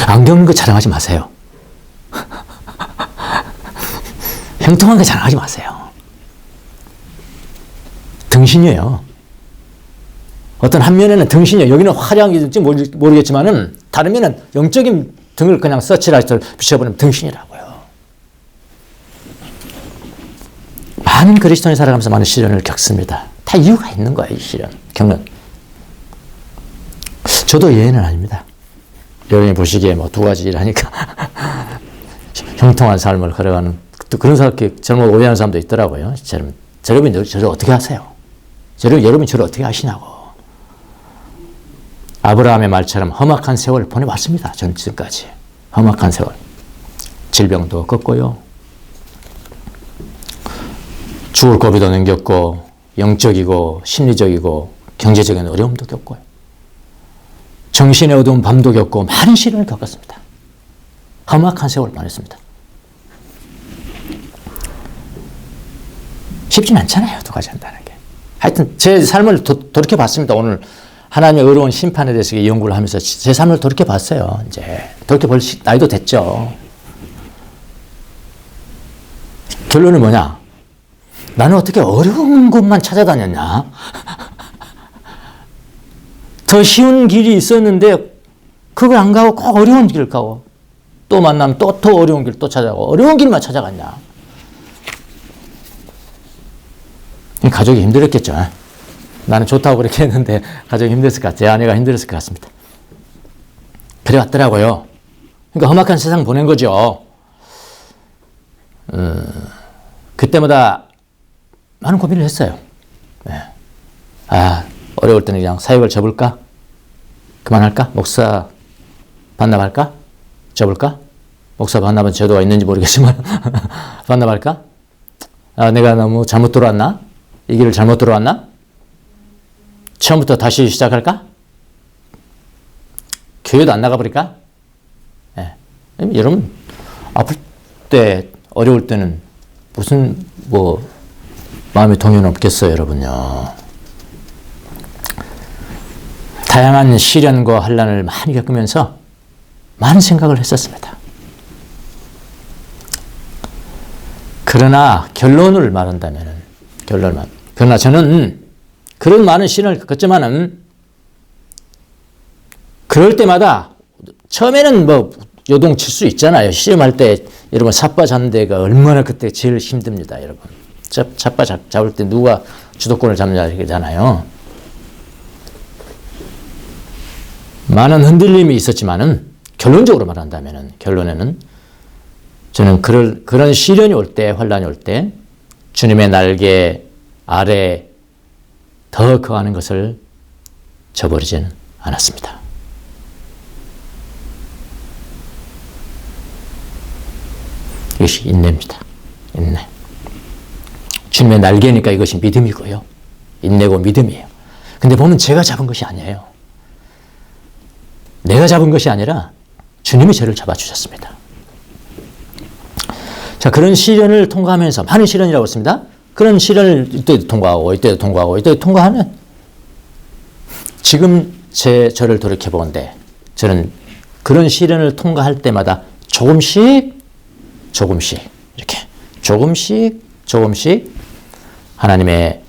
[SPEAKER 2] 안 겪는 거 자랑하지 마세요. 형통한 거 자랑하지 마세요. 등신이에요. 어떤 한 면에는 등신이에요. 여기는 화려한 게 있을지 모르겠지만은 다른 면은 영적인 등을 그냥 서치라이트를 비춰버리면 등신이라고요. 많은 그리스도인이 살아가면서 많은 시련을 겪습니다. 다 이유가 있는 거예요. 이 시련 겪는. 저도 예외는 아닙니다. 여러분이 보시기에 뭐 두 가지 일하니까 형통한 삶을 걸어가는 또 그런 사람께 잘못 오해하는 사람도 있더라고요. 여러분이 저를 어떻게 하세요? 여러분이 저를 어떻게 하시냐고. 아브라함의 말처럼 험악한 세월을 보내왔습니다. 전 지금까지. 험악한 세월. 질병도 겪고요. 죽을 고비도 넘겼고 영적이고 심리적이고 경제적인 어려움도 겪고요. 정신의 어두운 밤도 겪고 많은 시련을 겪었습니다. 험악한 세월을 보냈습니다. 쉽진 않잖아요. 두 가지 한다는 게. 하여튼 제 삶을 돌이켜봤습니다. 오늘 하나님의 의로운 심판에 대해서 연구를 하면서 제 삶을 돌이켜봤어요. 이제 돌이켜볼 나이도 됐죠. 결론은 뭐냐? 나는 어떻게 어려운 곳만 찾아다녔냐? 더 쉬운 길이 있었는데 그걸 안 가고 꼭 어려운 길을 가고 또 만나면 또 더 어려운 길 또 찾아가고 어려운 길만 찾아갔냐? 가족이 힘들었겠죠. 나는 좋다고 그렇게 했는데 가족이 힘들었을 것 같아요. 제 아내가 힘들었을 것 같습니다. 그래 왔더라고요. 그러니까 험악한 세상 보낸 거죠. 그때마다 많은 고민을 했어요. 네. 어려울 때는 그냥 사역을 접을까? 그만할까? 목사 반납할까? 접을까? 목사 반납은 제도가 있는지 모르겠지만 반납할까? 내가 너무 잘못 들어왔나? 이 길을 잘못 들어왔나? 처음부터 다시 시작할까? 교회도 안 나가버릴까? 네. 여러분 아플 때 어려울 때는 무슨 마음의 동요는 없겠어요, 여러분요. 다양한 시련과 환난을 많이 겪으면서 많은 생각을 했었습니다. 그러나 결론을 말한다면은 그러나 저는 그런 많은 시련을 겪었지만은 그럴 때마다 처음에는 요동칠 수 있잖아요. 시험할 때 여러분 삿바 잡는 데가 얼마나 그때 제일 힘듭니다, 여러분. 삿바 잡을 때 누가 주도권을 잡느냐 이러잖아요. 많은 흔들림이 있었지만은 결론적으로 말한다면은 결론에는 저는 그런 시련이 올 때, 환란이 올 때 주님의 날개 아래 더 거하는 것을 저버리지는 않았습니다. 이것이 인내입니다. 인내. 주님의 날개니까 이것이 믿음이고요. 인내고 믿음이에요. 근데 보면 제가 잡은 것이 아니에요. 내가 잡은 것이 아니라 주님이 저를 잡아주셨습니다. 자, 그런 시련을 통과하면서, 많은 시련이라고 했습니다. 그런 시련을 이때도 통과하고, 이때도 통과하고, 이때도 통과하면, 지금 저를 돌이켜보건대, 저는 그런 시련을 통과할 때마다 조금씩, 이렇게, 조금씩, 하나님의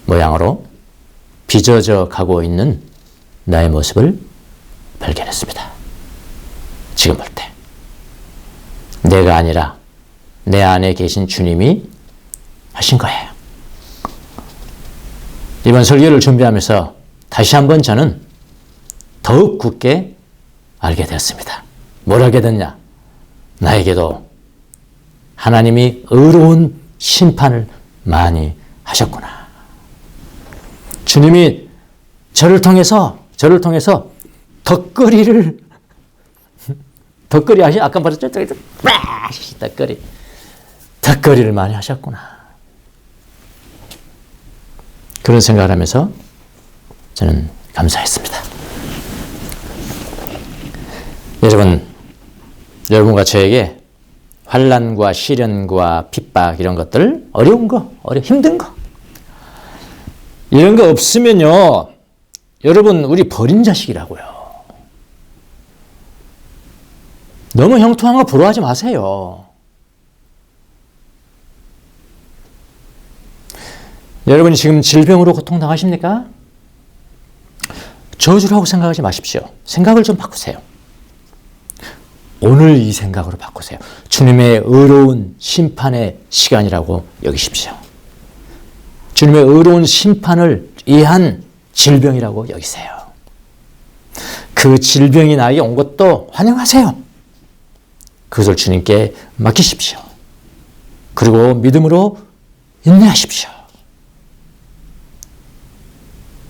[SPEAKER 2] 모양으로 빚어져 가고 있는 나의 모습을 발견했습니다. 지금 볼 때. 내가 아니라 내 안에 계신 주님이 하신 거예요. 이번 설교를 준비하면서 다시 한번 저는 더욱 굳게 알게 되었습니다. 뭘 알게 됐냐? 나에게도 하나님이 의로운 심판을 많이 하셨구나. 주님이 저를 통해서 덧거리 아까 말했죠? 덧거리를 많이 하셨구나. 그런 생각을 하면서 저는 감사했습니다. 여러분과 저에게 환난과 시련과 핍박 이런 것들, 어려운 거, 힘든 거 이런 거 없으면요, 여러분 우리 버린 자식이라고요. 너무 형통한 거 부러워하지 마세요. 여러분이 지금 질병으로 고통당하십니까? 저주라고 생각하지 마십시오. 생각을 좀 바꾸세요. 오늘 이 생각으로 바꾸세요. 주님의 의로운 심판의 시간이라고 여기십시오. 주님의 의로운 심판을 위한 질병이라고 여기세요. 그 질병이 나에게 온 것도 환영하세요. 그것을 주님께 맡기십시오. 그리고 믿음으로 인내하십시오.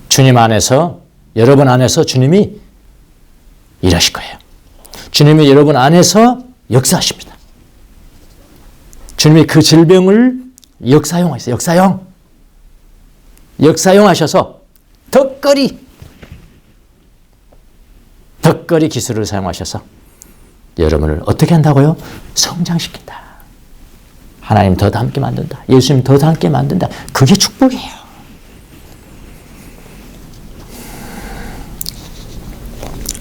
[SPEAKER 2] 주님 안에서, 여러분 안에서 주님이 일하실 거예요. 주님이 여러분 안에서 역사하십니다. 주님이 그 질병을 역사용하세요. 역사용하셔서 덧거리 기술을 사용하셔서 여러분을 어떻게 한다고요? 성장시킨다. 하나님 더 닮게 만든다. 예수님 더 닮게 만든다. 그게 축복이에요.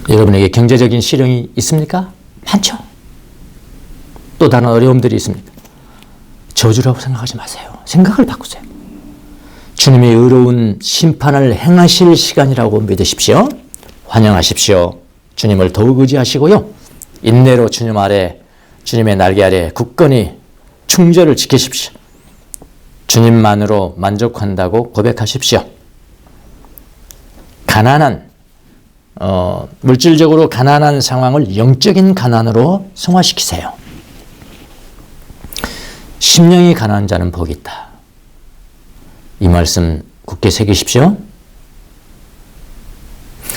[SPEAKER 2] 여러분에게 경제적인 시련이 있습니까? 많죠. 또 다른 어려움들이 있습니까? 저주라고 생각하지 마세요. 생각을 바꾸세요. 주님의 의로운 심판을 행하실 시간이라고 믿으십시오. 환영하십시오. 주님을 더욱 의지하시고요. 인내로 주님 아래, 주님의 날개 아래 굳건히 충절을 지키십시오. 주님만으로 만족한다고 고백하십시오. 가난한 물질적으로 가난한 상황을 영적인 가난으로 승화시키세요. 심령이 가난한 자는 복이 있다. 이 말씀 굳게 새기십시오.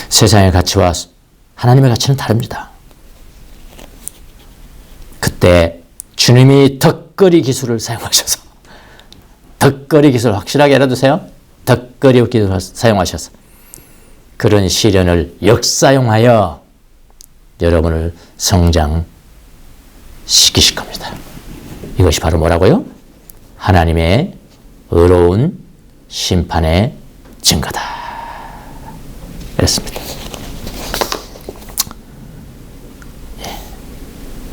[SPEAKER 2] 세상의 가치와 하나님의 가치는 다릅니다. 그때 주님이 덕거리 기술을 사용하셔서, 덕거리 기술 확실하게 알아두세요. 덕거리 기술을 사용하셔서 그런 시련을 역사용하여 여러분을 성장시키실 겁니다. 이것이 바로 뭐라고요? 하나님의 의로운 심판의 증거다. 그렇습니다.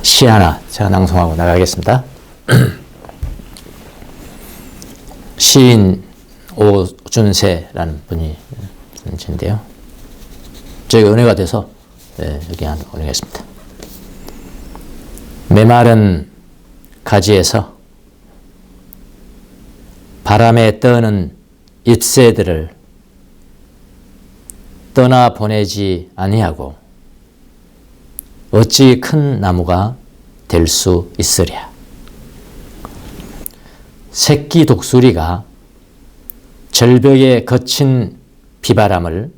[SPEAKER 2] 시 하나 제가 낭송하고 나가겠습니다. 시인 오준세라는 분이 쓴 시인데요. 저희가 은혜가 돼서 여기 한 은혜가 있습니다. 메마른 가지에서 바람에 떠는 잎새들을 떠나 보내지 아니하고 어찌 큰 나무가 될 수 있으랴. 새끼 독수리가 절벽에 거친 비바람을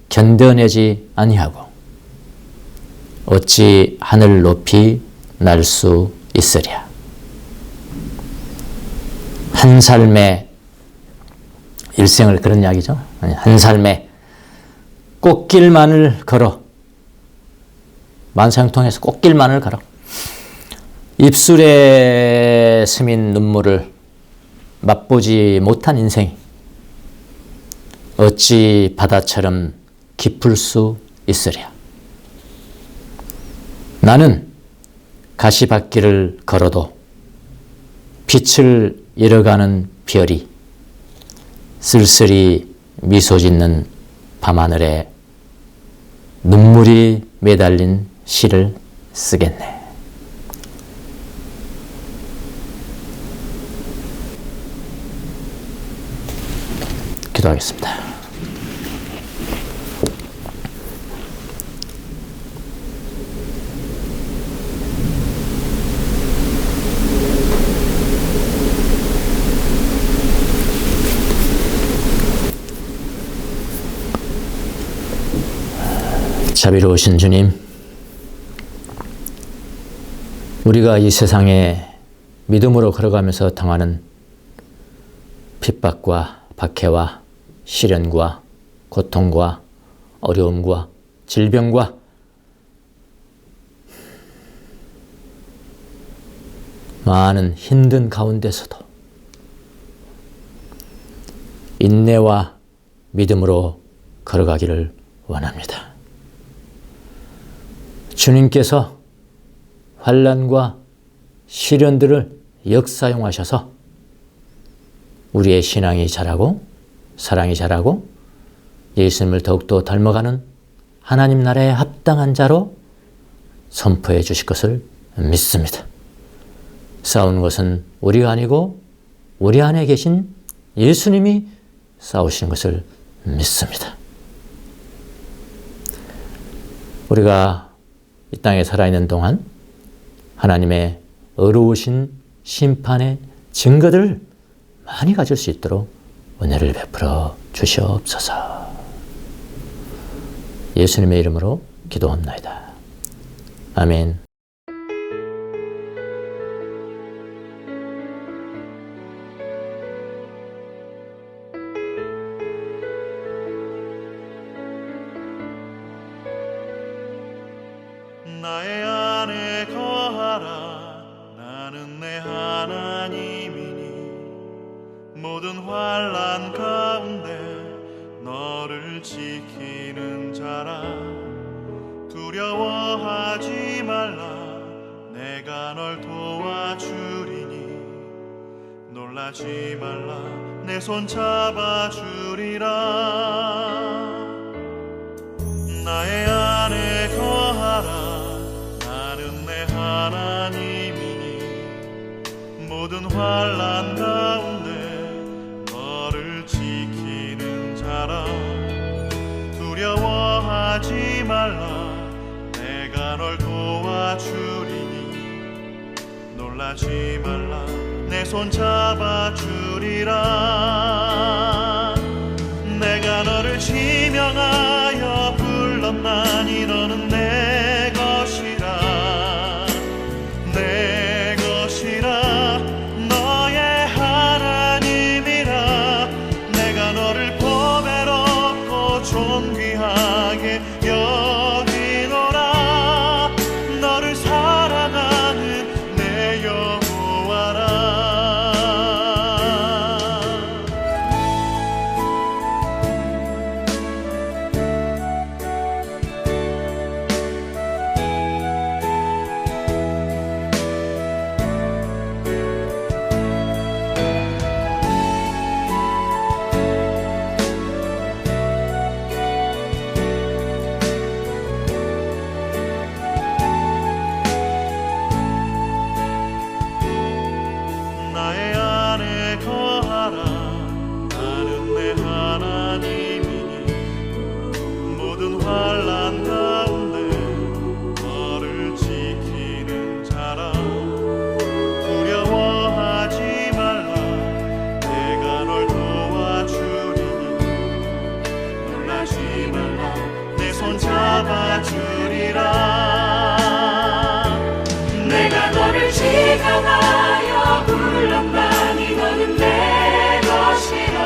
[SPEAKER 2] 견뎌내지 아니하고 어찌 하늘 높이 날 수 있으랴. 한 삶의 일생을, 그런 이야기죠. 한 삶의 꽃길만을 걸어, 만상통해서 꽃길만을 걸어 입술에 스민 눈물을 맛보지 못한 인생이 어찌 바다처럼 깊을 수 있으랴. 나는 가시밭길을 걸어도 빛을 잃어가는 별이 쓸쓸히 미소 짓는 밤하늘에 눈물이 매달린 시를 쓰겠네. 기도하겠습니다. 자비로우신 주님, 우리가 이 세상에 믿음으로 걸어가면서 당하는 핍박과 박해와 시련과 고통과 어려움과 질병과 많은 힘든 가운데서도 인내와 믿음으로 걸어가기를 원합니다. 주님께서 환난과 시련들을 역사용하셔서 우리의 신앙이 자라고 사랑이 자라고 예수님을 더욱더 닮아가는 하나님 나라에 합당한 자로 선포해 주실 것을 믿습니다. 싸우는 것은 우리가 아니고 우리 안에 계신 예수님이 싸우시는 것을 믿습니다. 우리가 이 땅에 살아있는 동안 하나님의 어려우신 심판의 증거들을 많이 가질 수 있도록 은혜를 베풀어 주시옵소서. 예수님의 이름으로 기도합나이다. 아멘.
[SPEAKER 5] 나의 안에 거하라. 나는 내 하나님이니 모든 환난 가운데 너를 지키는 자라. 두려워하지 말라. 내가 널 도와주리니 놀라지 말라. 내 손 잡아주리라. 나의 안에 거하라. 나는 내 하나님이니 모든 환난 가운데 너를 지키는 자라. 두려워하지 두려워하지 말라. 내가 널 도와주리니 놀라지 말라. 내 손 잡아주리라. 내가 너를 지명하여 불렀나니 너는 내 것이라. 내 것이라. 너의 하나님이라. 내가 너를 보배롭고 존귀하게 여기노라. 너를 사랑하는 내 여호와라. 나의 안에 거하라. 나는 내 하나님이니 모든 환난 가운데 너를 지키는 자라. 두려워하지 말라. 내가 널 도와주리니 놀라지 말라. 내 손 잡아주리라. 내가 너를 지명하여 불렀나니 너는 내 것이라.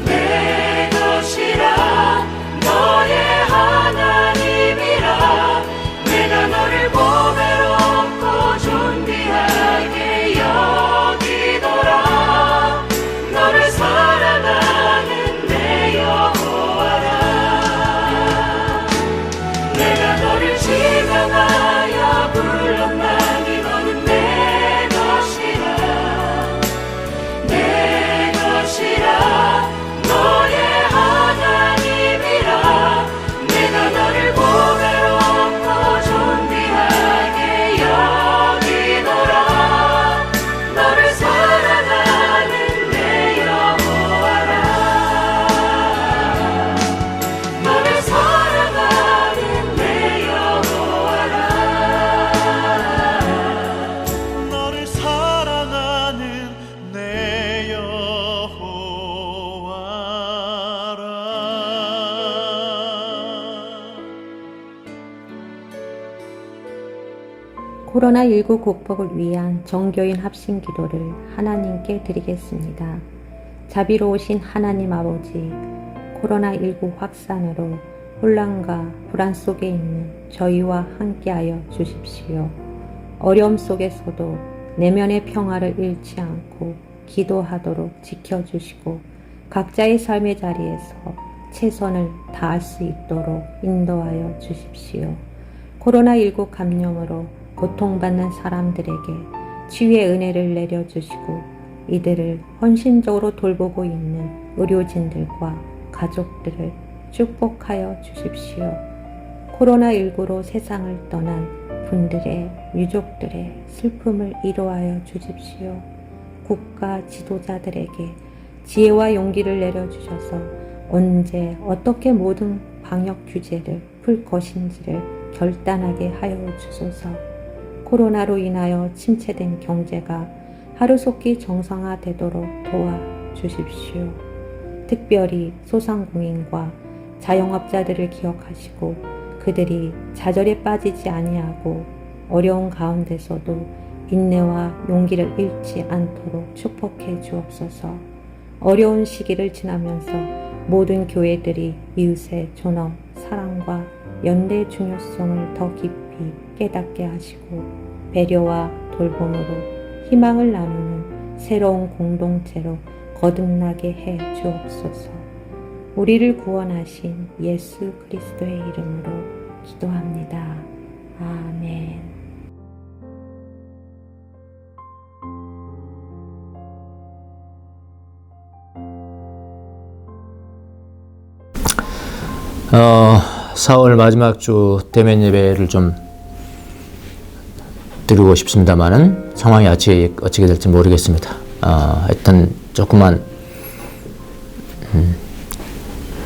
[SPEAKER 5] 내 것이라. 너의 하나님이라. 내가 너를 보배롭고 존귀하게 여기노라. 너를 사랑하는 내 여호와라. 내가 너를 지명하여 불렀나니 너는 내 것이라. 내 것이라. 너의 하나님이라. 내가 너를 보배롭고 존귀하게 여기노라. 너를 사랑하는 내 여호와라. 너를 사랑하는 내 여호와라. 너를 사랑하는 내 여호와라.
[SPEAKER 1] 코로나19 극복을 위한 정교인 합심 기도를 하나님께 드리겠습니다. 자비로우신 하나님 아버지, 코로나19 확산으로 혼란과 불안 속에 있는 저희와 함께하여 주십시오. 어려움 속에서도 내면의 평화를 잃지 않고 기도하도록 지켜주시고 각자의 삶의 자리에서 최선을 다할 수 있도록 인도하여 주십시오. 코로나19 감염으로 고통받는 사람들에게 치유의 은혜를 내려주시고 이들을 헌신적으로 돌보고 있는 의료진들과 가족들을 축복하여 주십시오. 코로나19로 세상을 떠난 분들의 유족들의 슬픔을 이루하여 주십시오. 국가 지도자들에게 지혜와 용기를 내려주셔서 언제 어떻게 모든 방역 규제를 풀 것인지를 결단하게 하여 주소서. 코로나로 인하여 침체된 경제가 하루속히 정상화되도록 도와주십시오. 특별히 소상공인과 자영업자들을 기억하시고 그들이 좌절에 빠지지 아니하고 어려운 가운데서도 인내와 용기를 잃지 않도록 축복해 주옵소서. 어려운 시기를 지나면서 모든 교회들이 이웃의 존엄, 사랑과 연대의 중요성을 더 깊이 깨닫게 하시고 배려와 돌봄으로 희망을 나누는 새로운 공동체로 거듭나게 해 주옵소서. 우리를 구원하신 예수 그리스도의 이름으로 기도합니다. 아멘.
[SPEAKER 2] 사월 마지막 주 대면 예배를 좀 드리고 싶습니다만은 상황이 어떻게 될지 모르겠습니다. 하여튼 조금만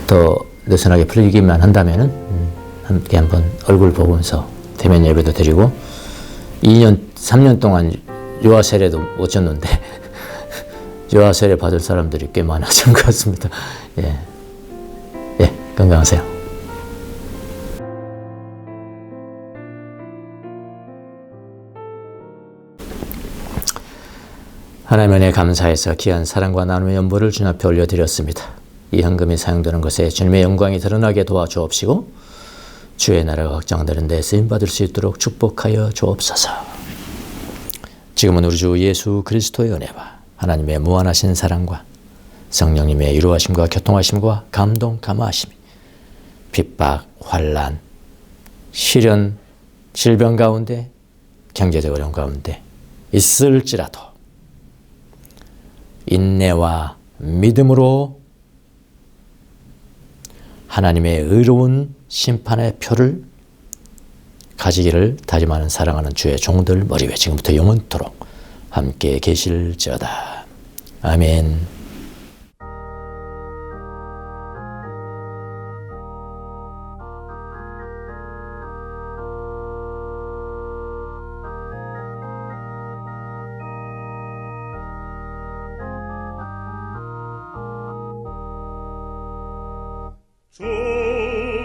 [SPEAKER 2] 더 느슨하게 풀리기만 한다면은 함께 한번 얼굴 보면서 대면 예배도 드리고 2년, 3년 동안 유아 세례도 못 줬는데 유아 세례 받을 사람들이 꽤 많아진 것 같습니다. 예, 건강하세요. 하나님 은혜에 감사해서 귀한 사랑과 나눔의 연보를 주님 앞에 올려드렸습니다. 이 헌금이 사용되는 것에 주님의 영광이 드러나게 도와주옵시고 주의 나라가 확장되는 데 쓰임받을 수 있도록 축복하여 주옵소서. 지금은 우리 주 예수 그리스도의 은혜와 하나님의 무한하신 사랑과 성령님의 이루하심과 교통하심과 감동 감화하심이 핍박, 환난, 시련, 질병 가운데 경제적 어려움 가운데 있을지라도 인내와 믿음으로 하나님의 의로운 심판의 표를 가지기를 다짐하는 사랑하는 주의 종들 머리 위에 지금부터 영원토록 함께 계실지어다. 아멘.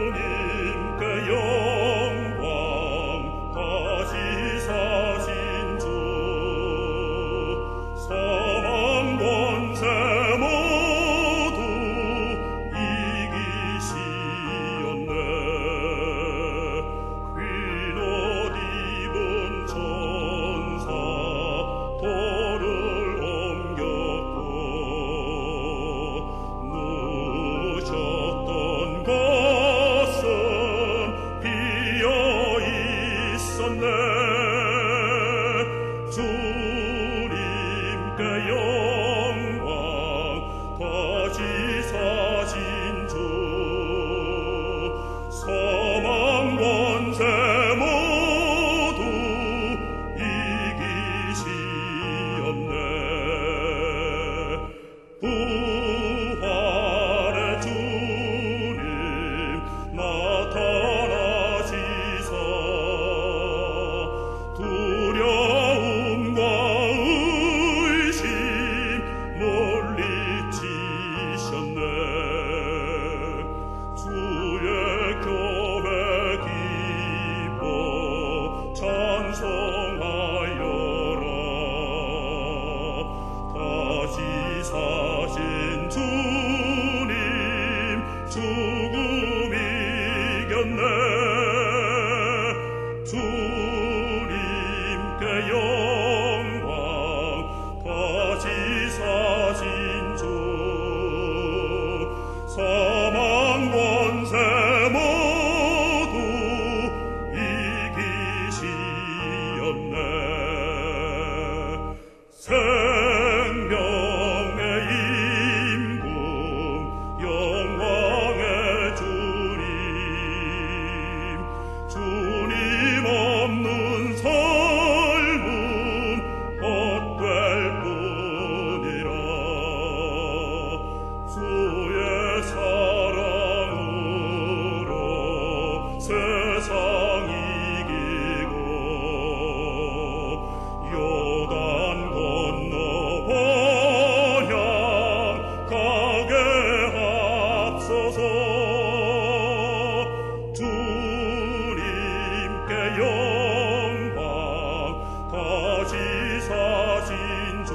[SPEAKER 5] 주님께 영광 다시 사신 주 사망 권세 모두 이기시었네. 흰옷 입은 천사 돌을 옮겼고 누우셨던 것은 비어 있었네. 주님께 영광 다시 사신 주 사망 권세 모두 이기시었네. 부활의 주님 나타나시사 두려움과 의심 물리치셨네. 주의 교회 기뻐 찬송하여라. 다시 사신 주님 죽음 이겼네. 주님께 영광 다시 사신 주 사망 권세 모두 이기시었네. 생명의 임금 영광의 주님 주님 없는 삶은 헛될 뿐이라. 주의 사랑으로 세상 이기고 요단 건너 번향 가게 하소서. 주님께 영광 다시 사신 주